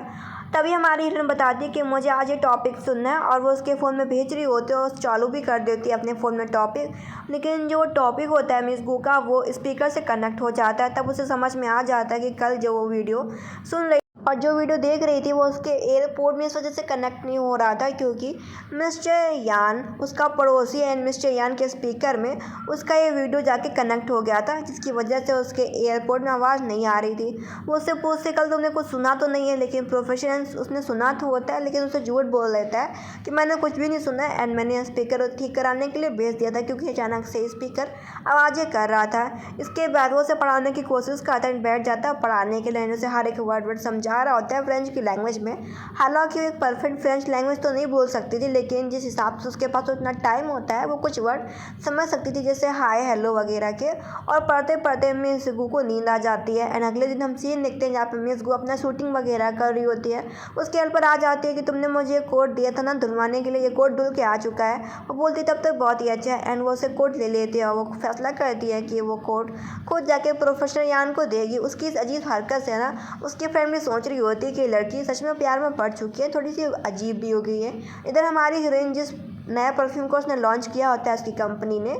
तभी हमारी हीरोइन बताती है कि मुझे आज ये टॉपिक सुनना है और वो उसके फ़ोन में भेज रही होती है और चालू भी कर देती है अपने फ़ोन में टॉपिक। लेकिन जो टॉपिक होता है मिस गू का वो स्पीकर से कनेक्ट हो जाता है। तब उसे समझ में आ जाता है कि कल जो वो वीडियो सुन रही और जो वीडियो देख रही थी वो उसके एयरपोर्ट में इस वजह से कनेक्ट नहीं हो रहा था क्योंकि मिस्टर यान उसका पड़ोसी एंड मिस्टर यान के स्पीकर में उसका ये वीडियो जाके कनेक्ट हो गया था जिसकी वजह से उसके एयरपोर्ट में आवाज़ नहीं आ रही थी। वो उससे पूछते कल तुमने कुछ सुना तो नहीं है, लेकिन प्रोफेसर उसने सुना तो होता है लेकिन उसे झूठ बोल देता है कि मैंने कुछ भी नहीं सुना है एंड मैंने स्पीकर ठीक कराने के लिए भेज दिया था क्योंकि अचानक से स्पीकर आवाज़ें कर रहा था। इसके बाद वो उसे पढ़ाने की कोशिश करता है, बैठ जाता है पढ़ाने के लिए, उसे हर एक वर्ड समझा रहा होता है फ्रेंच की लैंग्वेज में। हालांकि वो एक परफेक्ट फ्रेंच लैंग्वेज तो नहीं बोल सकती थी लेकिन जिस हिसाब से उसके पास उतना टाइम होता है वो कुछ वर्ड समझ सकती थी जैसे हाय हेलो वगैरह के। और पढ़ते पढ़ते मिस गू को नींद आ जाती है एंड अगले दिन हम सीन देखते हैं जहाँ पे मिस गू अपना शूटिंग वगैरह कर रही होती है। उसके हेल्पर आ जाती है कि तुमने मुझे कोट दिया था ना धुलवाने के लिए, ये कोट धुल के आ चुका है। वो बोलती तब तक बहुत ही अच्छा है एंड वो उसे कोट ले लेती है और वो फैसला करती है कि वो कोट खुद जाके प्रोफेसर यान को देगी। उसकी इस अजीब हरकत से ना उसकी फ्रेंड भी सोच रही होती है कि लड़की सच में प्यार में पड़ चुकी है, थोड़ी सी अजीब भी हो गई है। इधर हमारी हीरोइन जिस नया परफ्यूम को उसने लॉन्च किया होता है उसकी कंपनी ने,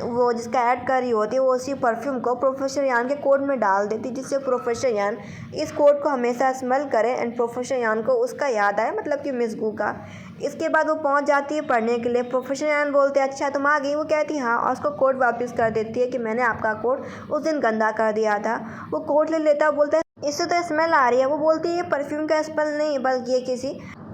वो जिसका ऐड कर रही होती है वो उसी परफ्यूम को प्रोफेसर यान के कोट में डाल देती जिससे प्रोफेसर यान इस कोट को हमेशा स्मेल करे एंड प्रोफेसर यान को उसका याद आए मतलब कि मिस गू का। इसके बाद वो पहुंच जाती है पढ़ने के लिए। प्रोफेसर यान बोलते हैं अच्छा तुम आ गई, वो कहती है हाँ और उसको कोट वापस कर देती है कि मैंने आपका कोट उस दिन गंदा कर दिया था। वो कोट ले लेता बोलता है इससे तो स्मेल आ रही है। वो बोलती है ये परफ्यूम का स्मेल नहीं बल्कि ये किसी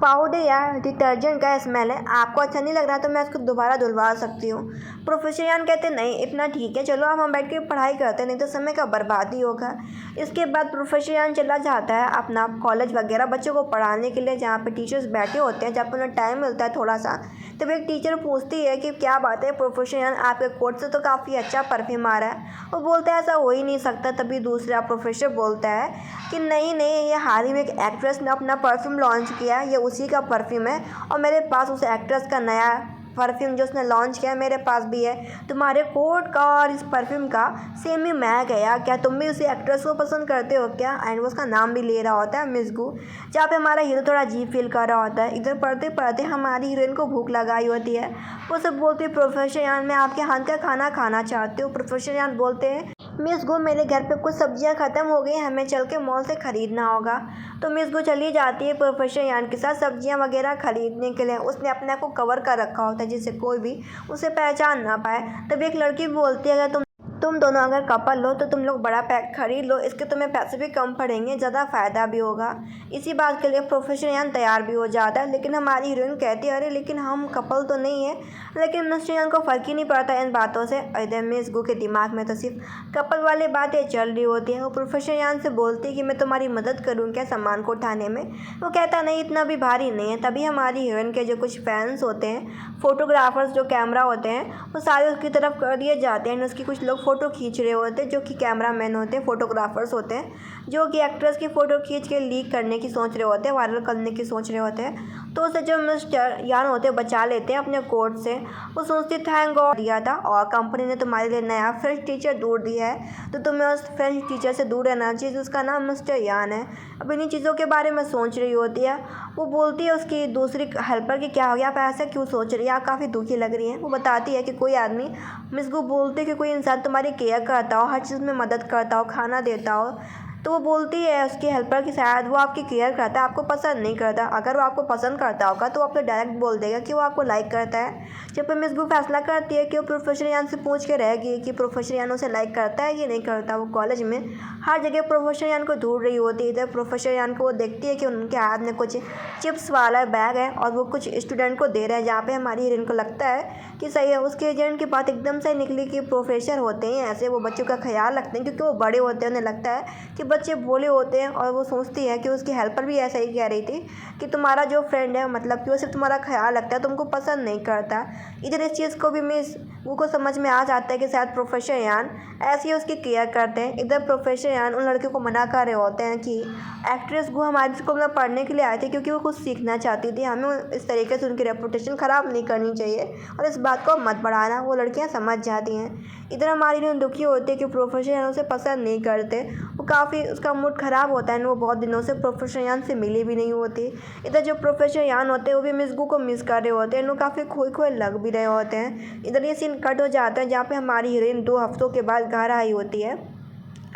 पाउडर या डिटर्जेंट का स्मेल है, आपको अच्छा नहीं लग रहा तो मैं उसको दोबारा धुलवा सकती हूँ। प्रोफेसर यान कहते नहीं इतना ठीक है, चलो अब हम बैठ के पढ़ाई करते हैं, नहीं तो समय का बर्बादी होगा। इसके बाद प्रोफेसर यान चला जाता है अपना कॉलेज वगैरह बच्चों को पढ़ाने के लिए, जहाँ पे टीचर्स बैठे होते हैं, जब उन्हें टाइम मिलता है थोड़ा सा। तब एक टीचर पूछती है कि क्या बात है प्रोफेसर यान, आपके कोट से तो काफ़ी अच्छा परफ्यूम आ रहा है। वो बोलता है ऐसा हो ही नहीं सकता। तभी दूसरा प्रोफेसर बोलता है कि नहीं नहीं, ये हाल ही में एक एक्ट्रेस ने अपना परफ्यूम लॉन्च किया, ये उसी का परफ्यूम है और मेरे पास उस एक्ट्रेस का नया परफ्यूम जो उसने लॉन्च किया मेरे पास भी है। तुम्हारे कोट का और इस परफ्यूम का सेम ही महक है यार, क्या तुम भी उसी एक्ट्रेस को पसंद करते हो क्या? एंड वो उसका नाम भी ले रहा होता है मिसगू। जहाँ पे हमारा हीरो थोड़ा अजीब फील कर रहा होता है। इधर पढ़ते पढ़ते हमारी हीरोइन को भूख लगाई होती है। वो सब बोलती है प्रोफेसर यान मैं आपके हाथ का खाना खाना चाहती हूँ। प्रोफेसर यान बोलते हैं मिस गो मेरे घर पे कुछ सब्जियां ख़त्म हो गई, हमें चल के मॉल से ख़रीदना होगा। तो मिस गो चली जाती है प्रोफेसर यान के साथ सब्जियां वगैरह ख़रीदने के लिए। उसने अपने आप को कवर कर रखा होता है जिससे कोई भी उसे पहचान ना पाए। तब एक लड़की बोलती है अगर तुम दोनों अगर कपल हो तो तुम लोग बड़ा पैक खरीद लो, इसके तुम्हें पैसे भी कम पड़ेंगे, ज़्यादा फ़ायदा भी होगा। इसी बात के लिए प्रोफेसर यान तैयार भी हो जाता है। लेकिन हमारी हीरोइन कहती है अरे लेकिन हम कपल तो नहीं है। लेकिन मिस्टर यान को फ़र्क ही नहीं पड़ता इन बातों से। इधर मिस गू के दिमाग में तो सिर्फ कपल वाली बातें चल रही होती हैं। वो प्रोफेसर यान से बोलती है कि मैं तुम्हारी मदद करूँ क्या सामान को उठाने में? वो कहता नहीं इतना भी भारी नहीं है। तभी हमारी हीरोइन के जो कुछ फैंस होते हैं, फोटोग्राफर्स जो कैमरा होते हैं, वो सारे उसकी तरफ कर दिए जाते हैं। उसकी कुछ लोग फ़ोटो खींच रहे होते हैं जो कि कैमरा मैन होते हैं, फोटोग्राफर्स होते हैं, जो कि एक्ट्रेस की फ़ोटो खींच के लीक करने की सोच रहे होते हैं, वायरल करने की सोच रहे होते हैं। तो उसे जो मिस्टर यान होते हैं बचा लेते हैं अपने कोर्ट से। वो सोचती थैंक गॉड दिया था और कंपनी ने तुम्हारे लिए नया फ्रेंच टीचर ढूंढ दिया है, तो तुम्हें उस फ्रेंच टीचर से दूर रहना चाहिए जिसका नाम मिस्टर यान है। अब इन्हीं चीज़ों के बारे में सोच रही होती है। वो बोलती है उसकी दूसरी हेल्पर कि क्या हो गया, आप ऐसा क्यों सोच रही है, आप काफ़ी दुखी लग रही हैं। वो बताती है कि कोई आदमी, मिस गू बोलती है कि कोई इंसान तुम्हारी केयर करता हो, हर चीज़ में मदद करता हो, खाना देता हो। तो वो बोलती है उसकी हेल्पर कि शायद वो आपकी केयर करता है, आपको पसंद नहीं करता। अगर वो आपको पसंद करता होगा तो वो आपको डायरेक्ट बोल देगा कि वो आपको लाइक करता है। जब मिस गू फैसला करती है कि वो प्रोफेसर यान से पूछ के रहेगी कि प्रोफेसर यान उसे लाइक करता है कि नहीं करता। वो कॉलेज में हर जगह प्रोफेसर यान को ढूंढ रही होती है। इधर प्रोफेसर यान को वो देखती है कि उनके हाथ में कुछ चिप्स वाला बैग है और वो कुछ स्टूडेंट को दे रहे हैं, जहाँ पे हमारी हीरोइन को लगता है कि सही है। उसके एजेंट की बात एकदम से निकली कि प्रोफेसर होते हैं ऐसे, वो बच्चों का ख्याल रखते हैं क्योंकि वो बड़े होते हैं। उन्हें लगता है कि बच्चे भोले होते हैं और वो सोचती है कि उसकी हेल्पर भी ऐसा ही कह रही थी कि तुम्हारा जो फ्रेंड है मतलब कि वो सिर्फ तुम्हारा ख्याल रखता है, तुमको पसंद नहीं करता। इधर इस चीज़ को भी मिस वो को समझ में आ जाता है कि शायद प्रोफेसर यान ऐसे ही उसकी केयर करते हैं। इधर प्रोफेसर यान उन लड़कियों को मना कर रहे होते हैं कि एक्ट्रेस वो हमारे स्कूल में पढ़ने के लिए आए थे क्योंकि वो कुछ सीखना चाहती थी, हमें इस तरीके से उनकी रेपुटेशन ख़राब नहीं करनी चाहिए और इस बात को मत बढ़ाना। वो लड़कियां समझ जाती हैं। इधर हमारी हीरोइन दुखी होती है कि प्रोफेसर यान उसे पसंद नहीं करते। वो काफ़ी उसका मूड ख़राब होता है। वो बहुत दिनों से प्रोफेसर यान से मिली भी नहीं होती। इधर जो प्रोफेसर यान होते हैं वो भी मिस गू को मिस कर रहे होते हैं। वो काफ़ी खोए खोए लग भी रहे होते हैं। इधर ये सीन कट हो जाता है जहाँ पे हमारी हीरोइन 2 हफ्तों के बाद घर आई होती है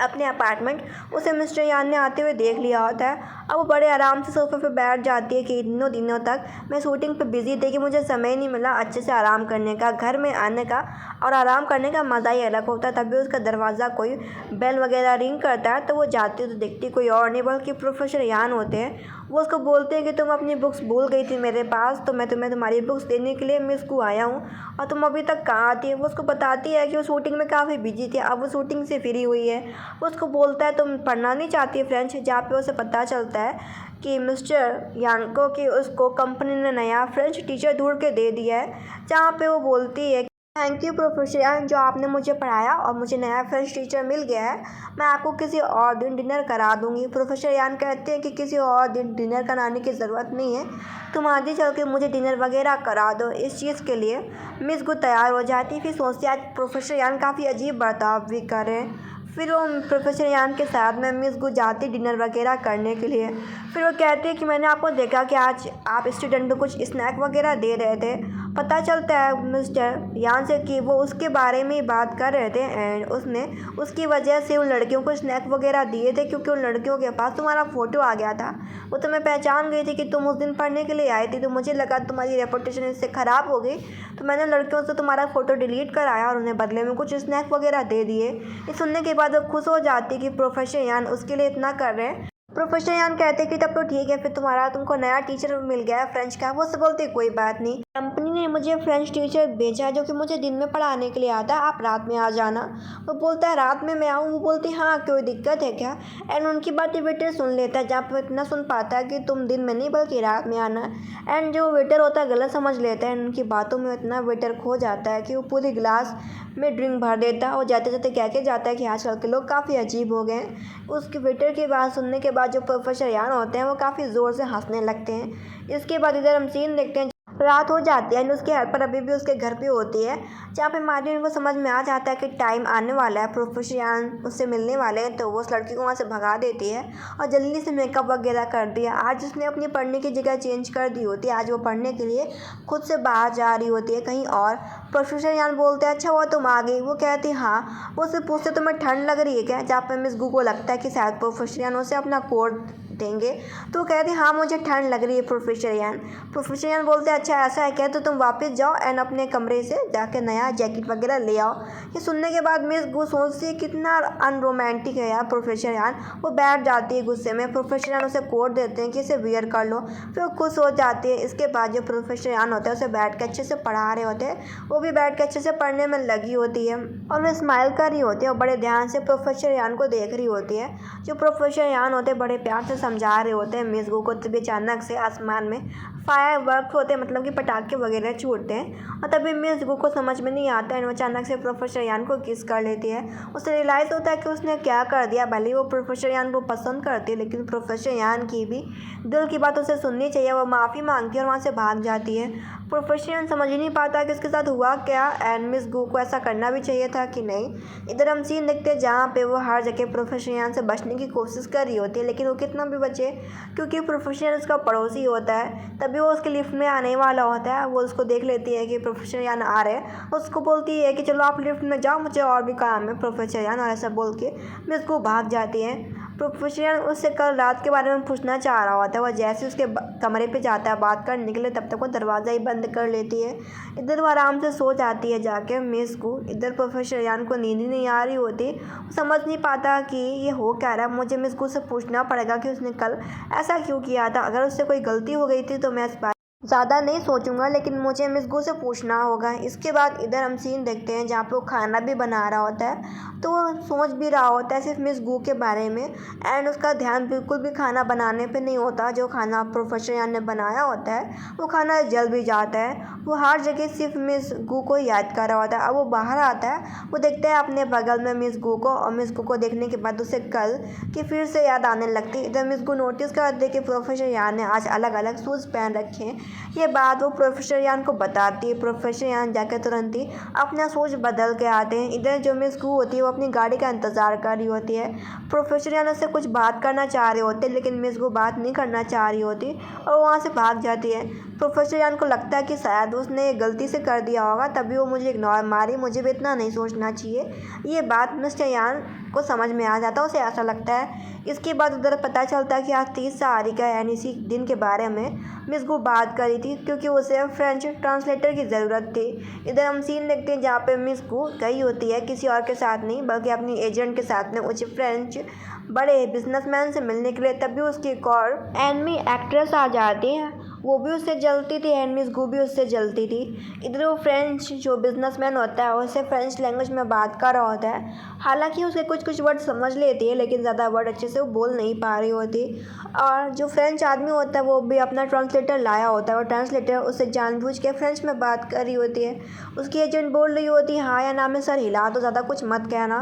अपने अपार्टमेंट। उसे मिस्टर यान ने आते हुए देख लिया होता है। अब वो बड़े आराम से सोफे पे बैठ जाती है कि इतनों दिनों तक मैं शूटिंग पे बिज़ी थी कि मुझे समय नहीं मिला अच्छे से आराम करने का, घर में आने का और आराम करने का मज़ा ही अलग होता है। तभी उसका दरवाज़ा कोई बेल वगैरह रिंग करता है तो वो जाती है तो देखती कोई और नहीं बल्कि प्रोफेसर यान होते हैं। वो उसको बोलते हैं कि तुम अपनी बुक्स भूल गई थी मेरे पास, तो मैं तुम्हें तुम्हारी बुक्स देने के लिए मिस को आया हूँ और तुम अभी तक कहाँ आती है। वो उसको बताती है कि वो शूटिंग में काफ़ी बिजी थी, अब वो शूटिंग से फ्री हुई है। वो उसको बोलता है तुम पढ़ना नहीं चाहती फ्रेंच, जहाँ पे उसे पता चलता है कि मिस्टर यान को कि उसको कंपनी ने नया फ्रेंच टीचर ढूंढ के दे दिया है। जहाँ पे वो बोलती है थैंक यू प्रोफेसर यान जो आपने मुझे पढ़ाया और मुझे नया फ्रेंच टीचर मिल गया है, मैं आपको किसी और दिन डिनर करा दूंगी। प्रोफेसर यान कहते हैं कि किसी और दिन डिनर कराने की ज़रूरत नहीं है, तुम आज ही चल के मुझे डिनर वगैरह करा दो। इस चीज़ के लिए मिस गू तैयार हो जाती। फिर सोचती आज प्रोफेसर यान काफ़ी अजीब बर्ताव भी कर रहे हैं। फिर वो प्रोफेसर यान के साथ में मिस गू जाती डिनर वगैरह करने के लिए। फिर वो कहती है कि मैंने आपको देखा कि आज आप स्टूडेंट को कुछ स्नैक वगैरह दे रहे थे। पता चलता है मिस्टर यान से कि वो उसके बारे में ही बात कर रहे थे एंड उसने उसकी वजह से उन लड़कियों को स्नैक वगैरह दिए थे क्योंकि उन लड़कियों के पास तुम्हारा फ़ोटो आ गया था। वो तुम्हें पहचान गई थी कि तुम उस दिन पढ़ने के लिए आई थी, तो मुझे लगा तुम्हारी रेपुटेशन इससे ख़राब हो गई, तो मैंने लड़कियों से तुम्हारा फ़ोटो डिलीट कराया और उन्हें बदले में कुछ स्नैक वगैरह दे दिए। ये सुनने के बाद वो खुश हो जाती कि प्रोफेसर यान उसके लिए इतना कर रहे हैं। प्रोफेसर यान कहते कि तब तो ठीक है, फिर तुमको नया टीचर मिल गया है फ्रेंच का। वो सब बोलते कोई बात नहीं, कंपनी ने मुझे फ्रेंच टीचर भेजा है जो कि मुझे दिन में पढ़ाने के लिए आता है, आप रात में आ जाना। वो बोलता है रात में मैं आऊँ? वो बोलती हाँ, कोई दिक्कत है क्या? एंड उनकी बातें वेटर सुन लेता है, जहाँ पर इतना सुन पाता है कि तुम दिन में नहीं बल्कि रात में आना। एंड जो वेटर होता है गलत समझ लेता है, उनकी बातों में इतना वेटर खो जाता है कि वो पूरी गिलास में ड्रिंक भर देता है और जाते जाते कह के जाता है कि आजकल के लोग काफ़ी अजीब हो गए हैं। उसके वेटर की बात सुनने के बाद जो प्रोफेसर यान होते हैं वो काफ़ी ज़ोर से हंसने लगते हैं। इसके बाद इधर हम सीन देखते हैं, रात हो जाती है एंड उसकी हेल्पर अभी भी उसके घर पे होती है, जहाँ पे मार्टिन को समझ में आ जाता है कि टाइम आने वाला है, प्रोफेसर यान उससे मिलने वाले हैं। तो वो उस लड़की को वहाँ से भगा देती है और जल्दी से मेकअप वगैरह कर दिया। आज उसने अपनी पढ़ने की जगह चेंज कर दी होती है, आज वो पढ़ने के लिए खुद से बाहर जा रही होती है कहीं और। प्रोफेसर यान बोलते हैं अच्छा हुआ तुम आ गई। वो कहती हाँ। वो उससे पूछते तुम्हें ठंड लग रही है क्या? जहाँ पर मिस गू को लगता है कि शायद प्रोफेसर यान उसे अपना कोट देंगे, तो कहते हाँ मुझे ठंड लग रही है प्रोफेसर यान। प्रोफेसर यान बोलते हैं अच्छा ऐसा है क्या, तो तुम वापस जाओ एंड अपने कमरे से जाके नया जैकेट वगैरह ले आओ। ये सुनने के बाद मिस गू सोचती है कितना अनरोमांटिक है यार प्रोफेसर यान। वो बैठ जाती है गुस्से में। प्रोफेसर यान उसे कोट देते हैं कि इसे वियर कर लो, फिर वो खुश हो जाती है। इसके बाद जो प्रोफेसर यान होता है उसे बैठ के अच्छे से पढ़ा रहे होते हैं, वो भी बैठ के अच्छे से पढ़ने में लगी होती है और वो स्माइल कर रही होती है और बड़े ध्यान से प्रोफेसर यान को देख रही होती है। जो प्रोफेसर यान होते हैं बड़े प्यार से समझा रहे होते हैं मिस गू को, तभी अचानक से आसमान में फायर वर्क होते हैं, मतलब कि पटाखे वगैरह छूटते हैं और तभी मिस गू को समझ में नहीं आता है। वो अचानक से प्रोफेसर यान को किस कर लेती है। उसे रियलाइज़ होता है कि उसने क्या कर दिया। भले वो प्रोफेसर यान को पसंद करती है, लेकिन प्रोफेसर यान की भी दिल की बात उसे सुननी चाहिए। वो माफ़ी मांगती है और वहाँ से भाग जाती है। प्रोफेसर यान समझ ही नहीं पाता कि इसके साथ हुआ क्या एंड मिस गू को ऐसा करना भी चाहिए था कि नहीं। इधर हम सीन देखते हैं जहाँ पे वो हर जगह प्रोफेसर यान से बचने की कोशिश कर रही होती है, लेकिन वो कितना भी बचे क्योंकि प्रोफेसर यान उसका पड़ोसी होता है। तभी वो उसके लिफ्ट में आने वाला होता है। वो उसको देख लेती है कि प्रोफेसर यान आ रहे हैं, उसको बोलती है कि चलो आप लिफ्ट में जाओ, मुझे और भी काम है प्रोफेसर यान, और ऐसा बोल के मिस गू भाग जाती है। प्रोफेसर यान उससे कल रात के बारे में पूछना चाह रहा होता है। वह जैसे उसके कमरे पे जाता है बात करने के लिए, तब तक वो दरवाज़ा ही बंद कर लेती है। इधर वो आराम से सो जाती है जाके मिस गू। इधर प्रोफेसर यान को नींद ही नहीं आ रही होती। वो समझ नहीं पाता कि ये हो क्या रहा है। मुझे मिस गू से पूछना पड़ेगा कि उसने कल ऐसा क्यों किया था। अगर उससे कोई गलती हो गई थी तो मैं इस बात ज़्यादा नहीं सोचूंगा, लेकिन मुझे मिस गू से पूछना होगा। इसके बाद इधर हम सीन देखते हैं जहाँ पे वो खाना भी बना रहा होता है, तो वो सोच भी रहा होता है सिर्फ मिस गू के बारे में एंड उसका ध्यान बिल्कुल भी खाना बनाने पे नहीं होता। जो खाना प्रोफेसर यान ने बनाया होता है वो खाना जल भी जाता है। वो हर जगह सिर्फ मिस गू को याद कर रहा होता है। अब वो बाहर आता है, वो देखता है अपने बगल में मिस गू को, और मिस गू को देखने के बाद उसे कल की फिर से याद आने लगती है। इधर मिस गू नोटिस करते हैं कि प्रोफेसर यान ने आज अलग अलग शूज़ पहन रखे हैं। ये बात वो प्रोफेसर यान को बताती है। प्रोफेसर यान जाकर तुरंत ही अपना सोच बदल के आते हैं। इधर जो मिस गू होती है वो अपनी गाड़ी का इंतज़ार कर रही होती है। प्रोफेसर यान उससे कुछ बात करना चाह रहे होते हैं, लेकिन मिस गू बात नहीं करना चाह रही होती और वहाँ से भाग जाती है। प्रोफेसर यान को लगता है कि शायद उसने गलती से कर दिया होगा, तभी वो मुझे इग्नोर मारी, मुझे भी इतना नहीं सोचना चाहिए। ये बात मिस्टर यान को समझ में आ जाता है, उसे ऐसा लगता है। इसके बाद उधर पता चलता है कि आज 30 तारीख का यानी इसी दिन के बारे में मिस गू बात करी थी, क्योंकि उसे फ्रेंच ट्रांसलेटर की ज़रूरत थी। इधर हम सीन देखते हैं जहाँ पे मिस गू गई होती है किसी और के साथ नहीं बल्कि अपनी एजेंट के साथ में उस फ्रेंच बड़े बिजनेसमैन से मिलने के लिए। तभी उसकी एक और एनमी एक्ट्रेस आ जाती है, वो भी उससे जलती थी एंड मिस गू भी उससे जलती थी। इधर वो फ्रेंच जो बिजनेसमैन होता है उससे फ्रेंच लैंग्वेज में बात कर रहा होता है। हालांकि उसे कुछ कुछ वर्ड समझ लेती है, लेकिन ज़्यादा वर्ड अच्छे से वो बोल नहीं पा रही होती। और जो फ्रेंच आदमी होता है वो भी अपना ट्रांसलेटर लाया होता है और ट्रांसलेटर उससे जानबूझ के फ्रेंच में बात कर रही होती है। उसकी एजेंट बोल रही होती है हाँ या ना में सर हिला दो, ज़्यादा कुछ मत कहना।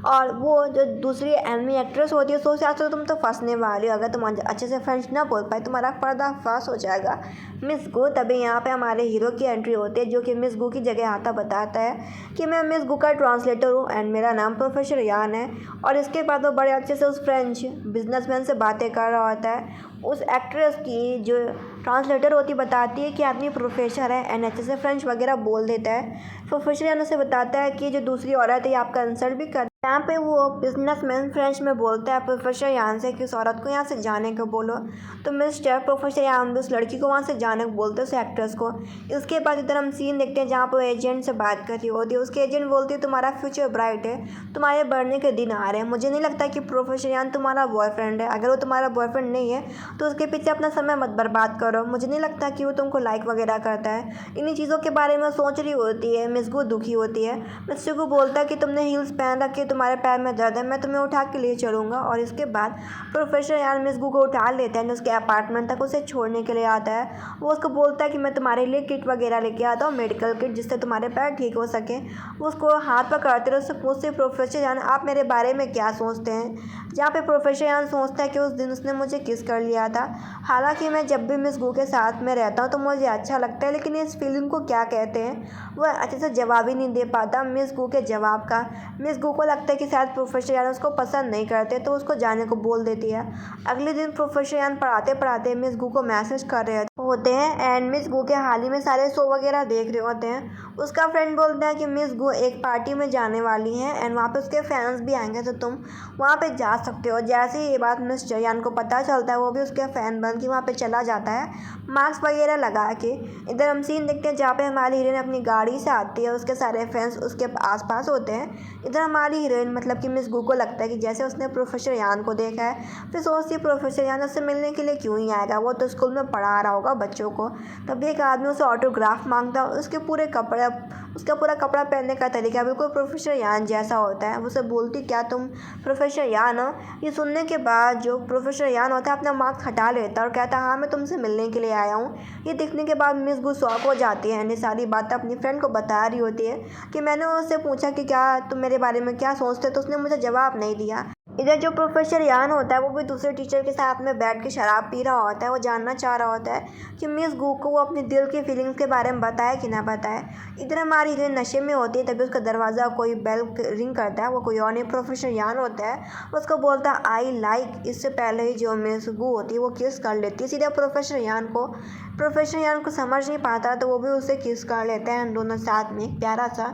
और वो जो दूसरी एनमी एक्ट्रेस होती है सोचती है तुम तो फंसने वाली हो, अगर तुम अच्छे से फ्रेंच ना बोल पाए तुम्हारा पर्दाफाश हो जाएगा मिस गू। तभी यहाँ पे हमारे हीरो की एंट्री होती है, जो कि मिस गू की जगह आता बताता है कि मैं मिस गू का ट्रांसलेटर हूँ एंड मेरा नाम प्रोफेसर यान है। और इसके बाद वो बड़े अच्छे से उस फ्रेंच बिजनेसमैन से बातें कर रहा होता है। उस एक्ट्रेस की जो ट्रांसलेटर होती बताती है कि आदमी प्रोफेसर है एंड अच्छे से फ्रेंच वगैरह बोल देता है। प्रोफेसर यान उसे बताता है कि जो दूसरी औरत है आपका इंसल्ट भी कर यहाँ पे वो बिजनेसमैन फ्रेंच में बोलता है प्रोफेसर यान से कि उस औरत को यहाँ से जाने को बोलो। तो मिस्टर प्रोफेसर यान उस लड़की को वहाँ से जाने को बोलते हैं, उस एक्ट्रेस को। इसके बाद इधर हम सीन देखते हैं जहाँ पर एजेंट से बात कर रही होती है। उसके एजेंट बोलती है तुम्हारा फ्यूचर ब्राइट है, तुम्हारे बढ़ने के दिन आ रहे हैं। मुझे नहीं लगता कि प्रोफेसर यान तुम्हारा बॉयफ्रेंड है। अगर वो तुम्हारा बॉयफ्रेंड नहीं है तो उसके पीछे अपना समय मत बर्बाद करो। मुझे नहीं लगता कि वो तुमको लाइक वगैरह करता है। इन्हीं चीज़ों के बारे में सोच रही होती है। मिसगू दुखी होती है। मिस्टर को बोलता है कि तुमने हील्स पहन रखी, तुम्हारे पैर में दर्द है, मैं तुम्हें उठा के ले चलूँगा। और इसके बाद प्रोफेसर यान मिसगू को उठा लेता है, उसके अपार्टमेंट तक उसे छोड़ने के लिए आता है। वो उसको बोलता है कि मैं तुम्हारे लिए किट वगैरह लेके आता हूँ, मेडिकल किट, जिससे तुम्हारे पैर ठीक हो सके। वो उसको हाथ पकड़ते रहे, उससे पूछते प्रोफेसर यान आप मेरे बारे में क्या सोचते हैं। जहाँ पे प्रोफेसर यान सोचता है कि उस दिन उसने मुझे किस कर लिया था। हालांकि मैं जब भी मिस गू के साथ में रहता हूँ तो मुझे अच्छा लगता है, लेकिन इस फीलिंग को क्या कहते हैं वह अच्छे से जवाब ही नहीं दे पाता मिस गू के जवाब का। मिस गू को लगता है कि शायद प्रोफेसर यान उसको पसंद नहीं करते, तो उसको जाने को बोल देती है। अगले दिन प्रोफेसर यान पढ़ाते पढ़ाते मिस गू को मैसेज कर रहे होते हैं एंड मिस गू के हाल ही में सारे शो वगैरह देख रहे होते हैं। उसका फ्रेंड बोलता है कि मिस गू एक पार्टी में जाने वाली है एंड वहाँ पे उसके फैंस भी आएंगे, तो तुम वहाँ पे जा सकते हो। जैसे ही ये बात मिस्टर यान को पता चलता है वो भी उसके फ़ैन बन के वहाँ पे चला जाता है, मास्क वगैरह लगा के। इधर हम सीन देखते हैं जहाँ पे हमारी हीरोइन अपनी गाड़ी से आती है, उसके सारे फैंस उसके आसपास होते हैं। इधर हमारी हीरोइन मतलब कि मिस गू को लगता है कि जैसे उसने प्रोफेसर यान को देखा है, फिर सोचती है प्रोफेसर यान उससे मिलने के लिए क्यों ही आएगा, वो तो स्कूल में पढ़ा रहा होगा बच्चों को। तभी एक आदमी उसे ऑटोग्राफ मांगता है। उसके पूरे कपड़े उसका पूरा कपड़ा पहनने का तरीका बिल्कुल प्रोफेसर यान जैसा होता है। उसे बोलती क्या तुम प्रोफेसर यान हो। ये सुनने के बाद जो प्रोफेसर यान होता है अपना मास्क हटा लेता है और कहता है हाँ मैं तुमसे मिलने के लिए आया हूँ। ये देखने के बाद मिस गू शॉक हो जाती है। ये सारी बातें अपनी फ्रेंड को बता रही होती है कि मैंने उससे पूछा कि क्या तुम मेरे बारे में क्या सोचते, तो उसने मुझे जवाब नहीं दिया। इधर जो प्रोफेसर यान होता है वो भी दूसरे टीचर के साथ में बैठ के शराब पी रहा होता है। वो जानना चाह रहा होता है कि मिस गू को वो अपने दिल की फीलिंग्स के बारे में बताए कि ना बताए। इधर हमारी हीरोइन नशे में होती है, तभी उसका दरवाज़ा कोई बेल रिंग करता है। वो कोई और नहीं प्रोफेसर यान होता है। उसको बोलता है आई लाइक। इससे पहले ही जो मिस गू होती है वो किस कर लेती है सीधा प्रोफेसर यान को। प्रोफेसर यान को समझ नहीं पाता तो वो भी उसे किस कर लेते हैं। दोनों साथ में प्यारा सा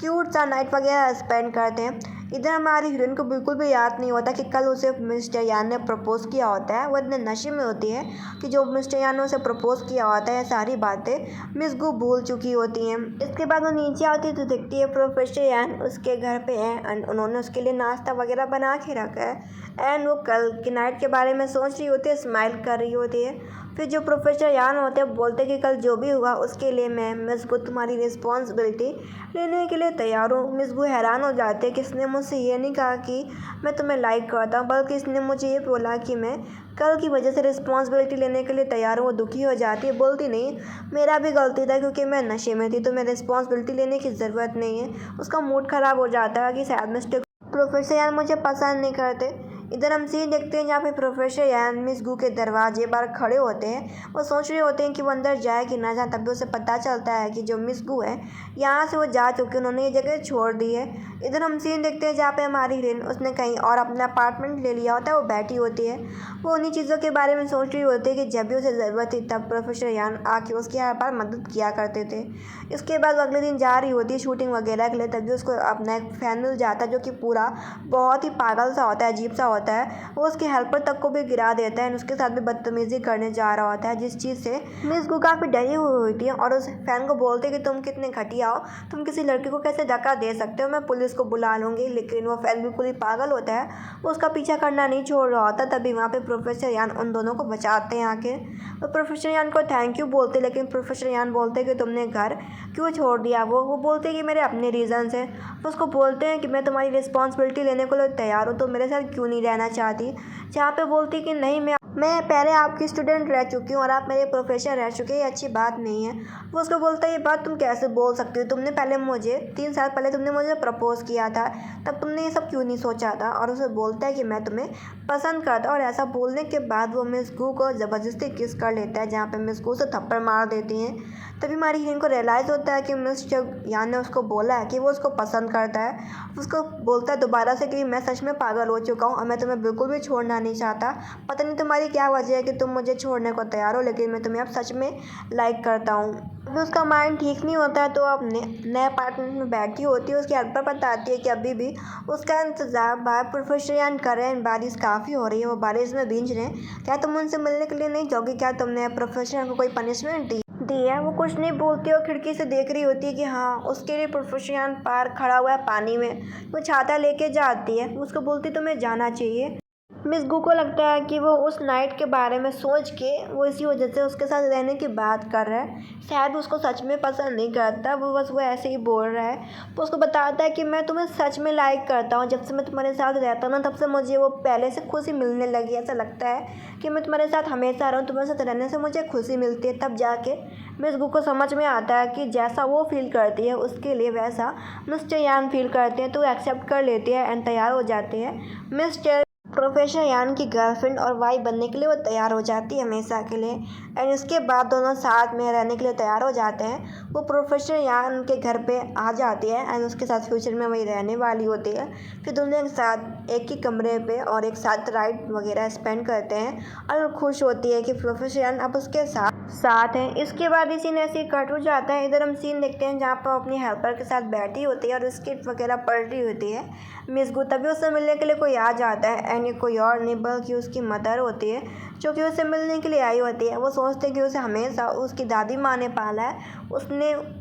क्यूट सा नाइट वगैरह स्पेंड करते हैं। इधर हमारी हीरोइन को बिल्कुल भी याद नहीं होता कि कल उसे मिस्टर यान ने प्रपोज़ किया होता है। वो इतने नशे में होती है कि जो मिस्टर यान ने उसे प्रपोज़ किया होता है सारी बातें मिस गू भूल चुकी होती हैं। इसके बाद वो नीचे आती है तो देखती है प्रोफेसर यान उसके घर पे है एंड उन्होंने उसके लिए नाश्ता वगैरह बना के रखा है एंड वो कल की नाइट के बारे में सोच रही होती है, स्माइल कर रही होती है। फिर जो प्रोफेसर यान होते हैं बोलते कि कल जो भी हुआ उसके लिए मैं मिस गू तुम्हारी रिस्पॉन्सिबिलिटी लेने के लिए तैयार हूँ। मिस गू हैरान हो जाते हैं कि इसने मुझसे ये नहीं कहा कि मैं तुम्हें लाइक करता हूँ, बल्कि इसने मुझे ये बोला कि मैं कल की वजह से रिस्पॉन्सिबिलिटी लेने के लिए तैयार हूँ। वो दुखी हो जाती है, बोलती नहीं मेरा भी गलती था क्योंकि मैं नशे में थी, तो मैं रिस्पॉन्सिबिलिटी लेने की ज़रूरत नहीं है। उसका मूड ख़राब हो जाता है कि शायद मिस्टर प्रोफेसर यान मुझे पसंद नहीं करते। इधर हम सीन देखते हैं जहाँ पे प्रोफेसर यान मिस गू के दरवाजे पर खड़े होते हैं। वो सोच रहे होते हैं कि वो अंदर जाए कि ना जाए, तभी उसे पता चलता है कि जो मिस गू है यहाँ से वो जा चुके, उन्होंने ये जगह छोड़ दी है। इधर हम सीन देखते हैं जहाँ पे हमारी हीरोइन उसने कहीं और अपना अपार्टमेंट ले लिया होता है। वो बैठी होती है, वो उन्हीं चीज़ों के बारे में सोच रही होती है कि जब भी उसे ज़रूरत थी तब प्रोफेसर यान आके उसके यहाँ पर मदद किया करते थे। इसके बाद अगले दिन जा रही होती है शूटिंग वगैरह के लिए, तभी उसको अपना एक फैन मिल जाता है जो कि पूरा बहुत ही पागल सा होता है, अजीब सा होता है। वो उसके हेल्पर तक को भी गिरा देता है, उसके साथ भी बदतमीजी करने जा रहा होता है, जिस चीज़ से मिस गू काफ़ी डरी हुई होती है और उस फैन को बोलते कि तुम कितने घटिया हो, तुम किसी लड़की को कैसे धक्का दे सकते हो, मैं पुलिस को बुला लूँगी। लेकिन वो फैन बिल्कुल ही पागल होता है, वो उसका पीछा करना नहीं छोड़ रहा होता। तभी वहाँ पे प्रोफेसर यान उन दोनों को बचाते हैं आके। तो प्रोफेसर यान को थैंक यू बोलते, लेकिन प्रोफेसर यान बोलते कि तुमने घर क्यों छोड़ दिया। वो बोलते कि मेरे अपने रीज़न्स हैं। तो उसको बोलते हैं कि मैं तुम्हारी रिस्पॉन्सिबिलिटी लेने को तैयार हूँ, तो मेरे साथ क्यों नहीं रहना चाहती। जहाँ पे बोलती कि नहीं मैं पहले आपकी स्टूडेंट रह चुकी हूँ और आप मेरे प्रोफेसर रह चुके हैं, ये अच्छी बात नहीं है। वो उसको बोलता है ये बात तुम कैसे बोल सकती हो, तुमने पहले मुझे 3 साल पहले तुमने मुझे प्रपोज़ किया था, तब तुमने ये सब क्यों नहीं सोचा था। और उसे बोलता है कि मैं तुम्हें पसंद करता। और ऐसा बोलने के बाद वो मिस गू को ज़बरदस्ती किस कर लेता है, जहाँ पर मिस गू से थप्पड़ मार देती हैं। तभी हमारी हीरोइन को रियलाइज़ होता है कि मिस्टर यान ने उसको बोला है कि वो उसको पसंद करता है। उसको बोलता है दोबारा से कि मैं सच में पागल हो चुका हूँ और मैं तुम्हें बिल्कुल भी छोड़ना नहीं चाहता, पता नहीं तुम्हारी तुम्हारी क्या वजह है कि तुम मुझे छोड़ने को तैयार हो, लेकिन मैं तुम्हें अब सच में लाइक करता हूँ। अभी उसका माइंड ठीक नहीं होता है तो अब नए अपार्टमेंट में बैठी होती है। उसकी हेल्पर बताती है कि अभी भी उसका इंतज़ार बाहर प्रोफेसर यान कर रहे हैं। बारिश काफ़ी हो रही है, वो बारिश में भींज रहे हैं। क्या तुम उनसे मिलने के लिए नहीं जाओगी? क्या तुमने प्रोफेसर को कोई पनिशमेंट दी है? वो कुछ नहीं बोलती और खिड़की से देख रही होती है कि हाँ, उसके लिए प्रोफेसर यान पार खड़ा हुआ है पानी में। वो छाता लेके जाती है, उसको बोलती तुम्हें जाना चाहिए। मिस गू को लगता है कि वो उस नाइट के बारे में सोच के वो इसी वजह से उसके साथ रहने की बात कर रहा है। शायद उसको सच में पसंद नहीं करता, वो बस वो ऐसे ही बोल रहा है। वो उसको बताता है कि मैं तुम्हें सच में लाइक करता हूँ। जब से मैं तुम्हारे साथ रहता हूँ ना, तब से मुझे वो पहले से खुशी मिलने लगी। ऐसा लगता है कि मैं तुम्हारे साथ हमेशा रहूँ, तुम्हारे साथ रहने से मुझे खुशी मिलती है। तब जाके मिस गू को समझ में आता है कि जैसा वो फील करती है उसके लिए वैसा मिस्टर यान फील करते हैं। तो एक्सेप्ट कर लेती है एंड तैयार हो जाते हैं। मिस्टर प्रोफेसर यान की गर्लफ्रेंड और वाइफ बनने के लिए वो तैयार हो जाती है हमेशा के लिए। एंड उसके बाद दोनों साथ में रहने के लिए तैयार हो जाते हैं। वो प्रोफेसर यान के घर पे आ जाती है एंड उसके साथ फ्यूचर में वही रहने वाली होती है। फिर दोनों एक साथ एक ही कमरे पे और एक साथ राइड वगैरह स्पेंड करते हैं और वो खुश होती है कि प्रोफेसर यान अब उसके साथ है। इसके बाद ही सीन ऐसे ही कट हो जाता है। इधर हम सीन देखते हैं जहाँ पर अपनी हेल्पर के साथ बैठी होती है और स्किट वगैरह पढ़ रही होती है मिस गू। तभी उससे मिलने के लिए कोई आ जाता है एंड ये कोई और नहीं बल्कि उसकी मदर होती है जो कि उससे मिलने के लिए आई होती है। वो सोचते हैं कि उसे हमेशा उसकी दादी माँ ने पाला है।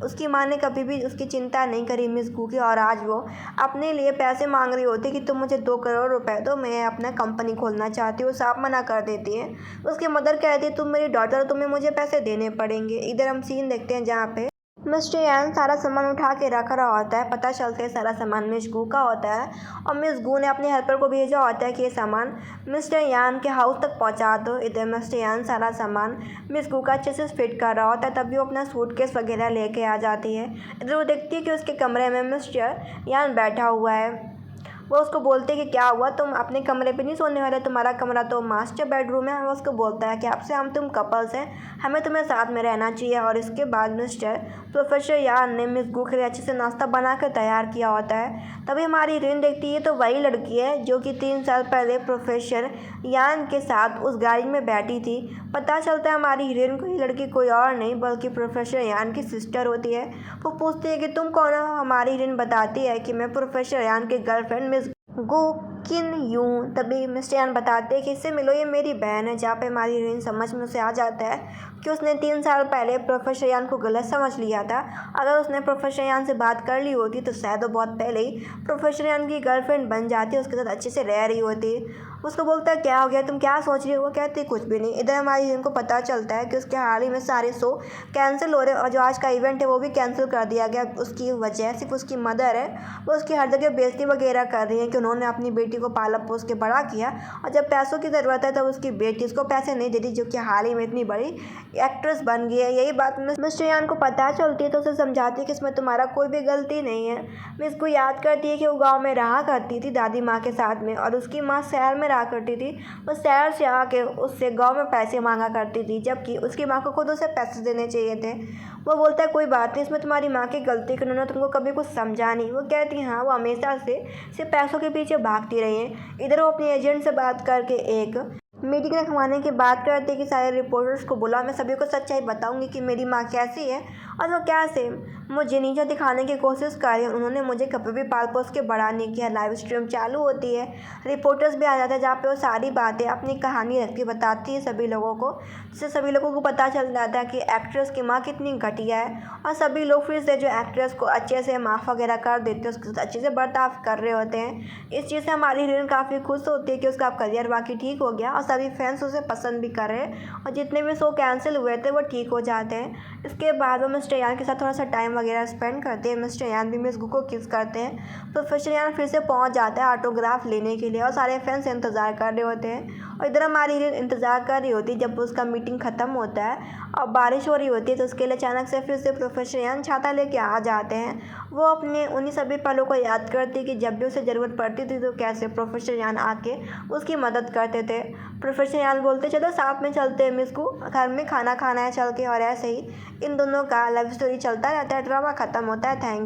उसकी माँ ने कभी भी उसकी चिंता नहीं करी मिस गू की, और आज वो अपने लिए पैसे मांग रही होती है कि तुम मुझे 2 करोड़ रुपए दो, मैं अपना कंपनी खोलना चाहती हूँ। साफ मना कर देती है। उसकी मदर कहती है तुम मेरी डॉटर, तुम्हें मुझे पैसे देने पड़ेंगे। इधर हम सीन देखते हैं जहाँ पे मिस्टर यान सारा सामान उठा के रख रहा होता है। पता चलता है सारा सामान मिस गू का होता है और मिस गू ने अपने हेल्पर को भेजा होता है कि ये सामान मिस्टर यान के हाउस तक पहुंचा दो। इधर मिस्टर यान सारा सामान मिस गू का अच्छे से फिट कर रहा होता है। तभी वो अपना सूटकेस वगैरह लेके आ जाती है। इधर वो देखती है कि उसके कमरे में मिस्टर यान बैठा हुआ है। वो उसको बोलते हैं कि क्या हुआ, तुम अपने कमरे पे नहीं सोने वाले? तुम्हारा कमरा तो मास्टर बेडरूम है। वो उसको बोलता है कि आपसे तुम कपल्स हैं, हमें तुम्हें साथ में रहना चाहिए। और इसके बाद मिस्टर प्रोफेसर यान ने मिस गू के लिए अच्छे से नाश्ता बना कर तैयार किया होता है। तभी हमारी हीरोइन देखती है तो वही लड़की है जो कि 3 साल पहले प्रोफेसर यान के साथ उस गाड़ी में बैठी थी। पता चलता है हमारी हीरोइन को ये लड़की कोई और नहीं बल्कि प्रोफेसर यान की सिस्टर होती है। वो पूछती है कि तुम कौन हो? हमारी हीरोइन बताती है कि मैं प्रोफेसर यान की गर्लफ्रेंड मिस गो किन यूं। तभी मिस्टर यान बताते हैं कि इससे मिलो, ये मेरी बहन है। जहाँ पे हमारी हीरोइन समझ में उसे आ जाता है कि उसने 3 साल पहले प्रोफेसर यान को गलत समझ लिया था। अगर उसने प्रोफेसर यान से बात कर ली होती तो शायद वो बहुत पहले ही प्रोफेसर यान की गर्लफ्रेंड बन जाती, उसके साथ अच्छे से रह रही होती। उसको बोलता है क्या हो गया, तुम क्या सोच रही हो? वो कहती कुछ भी नहीं। इधर हमारी हीरोइन को पता चलता है कि उसके हाल ही में सारे शो कैंसिल हो रहे हैं और जो आज का इवेंट है वो भी कैंसिल कर दिया गया। उसकी वजह सिर्फ उसकी मदर है, वो उसकी हर जगह बेइज्जती वगैरह कर रही है कि उन्होंने अपनी बेटी को पाला पोस के बड़ा किया और जब पैसों की ज़रूरत है तब उसकी बेटी उसको पैसे नहीं देती, जो कि हाल ही में इतनी बड़ी एक्ट्रेस बन गई है। यही बात मिस्टर यान को पता चलती है तो उसे समझाती है कि इसमें तुम्हारा कोई भी गलती नहीं है। मिस को याद करती है कि वो गाँव में रहा करती थी दादी माँ के साथ में और उसकी माँ शहर में रहा करती थी। वो शहर से आके उससे गाँव में पैसे मांगा करती थी, जबकि उसकी माँ को खुद उसे पैसे देने चाहिए थे। वो बोलता है कोई बात नहीं, इसमें तुम्हारी माँ की गलती कि उन्होंने तुमको कभी कुछ समझा नहीं। वो कहती है हाँ, वो हमेशा से सिर्फ पैसों के पीछे भागती रही है। इधर वो अपने एजेंट से बात करके एक मीटिंग रखवाने की बात करते कि सारे रिपोर्टर्स को बुला, मैं सभी को सच्चाई बताऊंगी कि मेरी माँ कैसी है और वो कैसे मुझे नीचा दिखाने की कोशिश कर रही है। उन्होंने मुझे कभी भी पाल पोस के बड़ा नहीं किया। लाइव स्ट्रीम चालू होती है, रिपोर्टर्स भी आ जाते हैं जहाँ पे वो सारी बातें अपनी कहानी रखती बताती है सभी लोगों को, जिससे सभी लोगों को पता चल जाता है कि एक्ट्रेस की माँ कितनी घटिया है। और सभी लोग फिर से जो एक्ट्रेस को अच्छे से माफ़ वगैरह कर देते हैं, उसके साथ अच्छे से बर्ताव कर रहे होते हैं। इस चीज़ से हमारी हीरोइन काफ़ी खुश होती है कि उसका करियर वाकई ठीक हो गया और सभी फैंस उसे पसंद भी कर रहे हैं और जितने भी शो कैंसिल हुए थे वो ठीक हो जाते हैं। इसके बाद वो मिस्टर यान के साथ थोड़ा सा टाइम वगैरह स्पेंड करते हैं। मिस्टर यान भी मिस गू को किस करते हैं। प्रोफेसर यान फिर से पहुंच जाता है ऑटोग्राफ लेने के लिए और सारे फैंस इंतज़ार कर रहे होते हैं। और इधर हमारी हीरोइन इंतज़ार कर रही होती है जब उसका मीटिंग ख़त्म होता है और बारिश हो रही होती है तो उसके लिए अचानक से फिर से प्रोफेसर यान छाता लेके आ जाते हैं। वो अपने उन्हीं सभी पलों को याद करती है कि जब भी उसे ज़रूरत पड़ती थी तो कैसे प्रोफेसर यान आके उसकी मदद करते थे। प्रोफेसर यान बोलते चलो साथ में चलते हैं मिस गू, घर में खाना खाना है चल के। और ऐसे ही इन दोनों का लव स्टोरी चलता रहता है, ड्रामा ख़त्म होता है। थैंक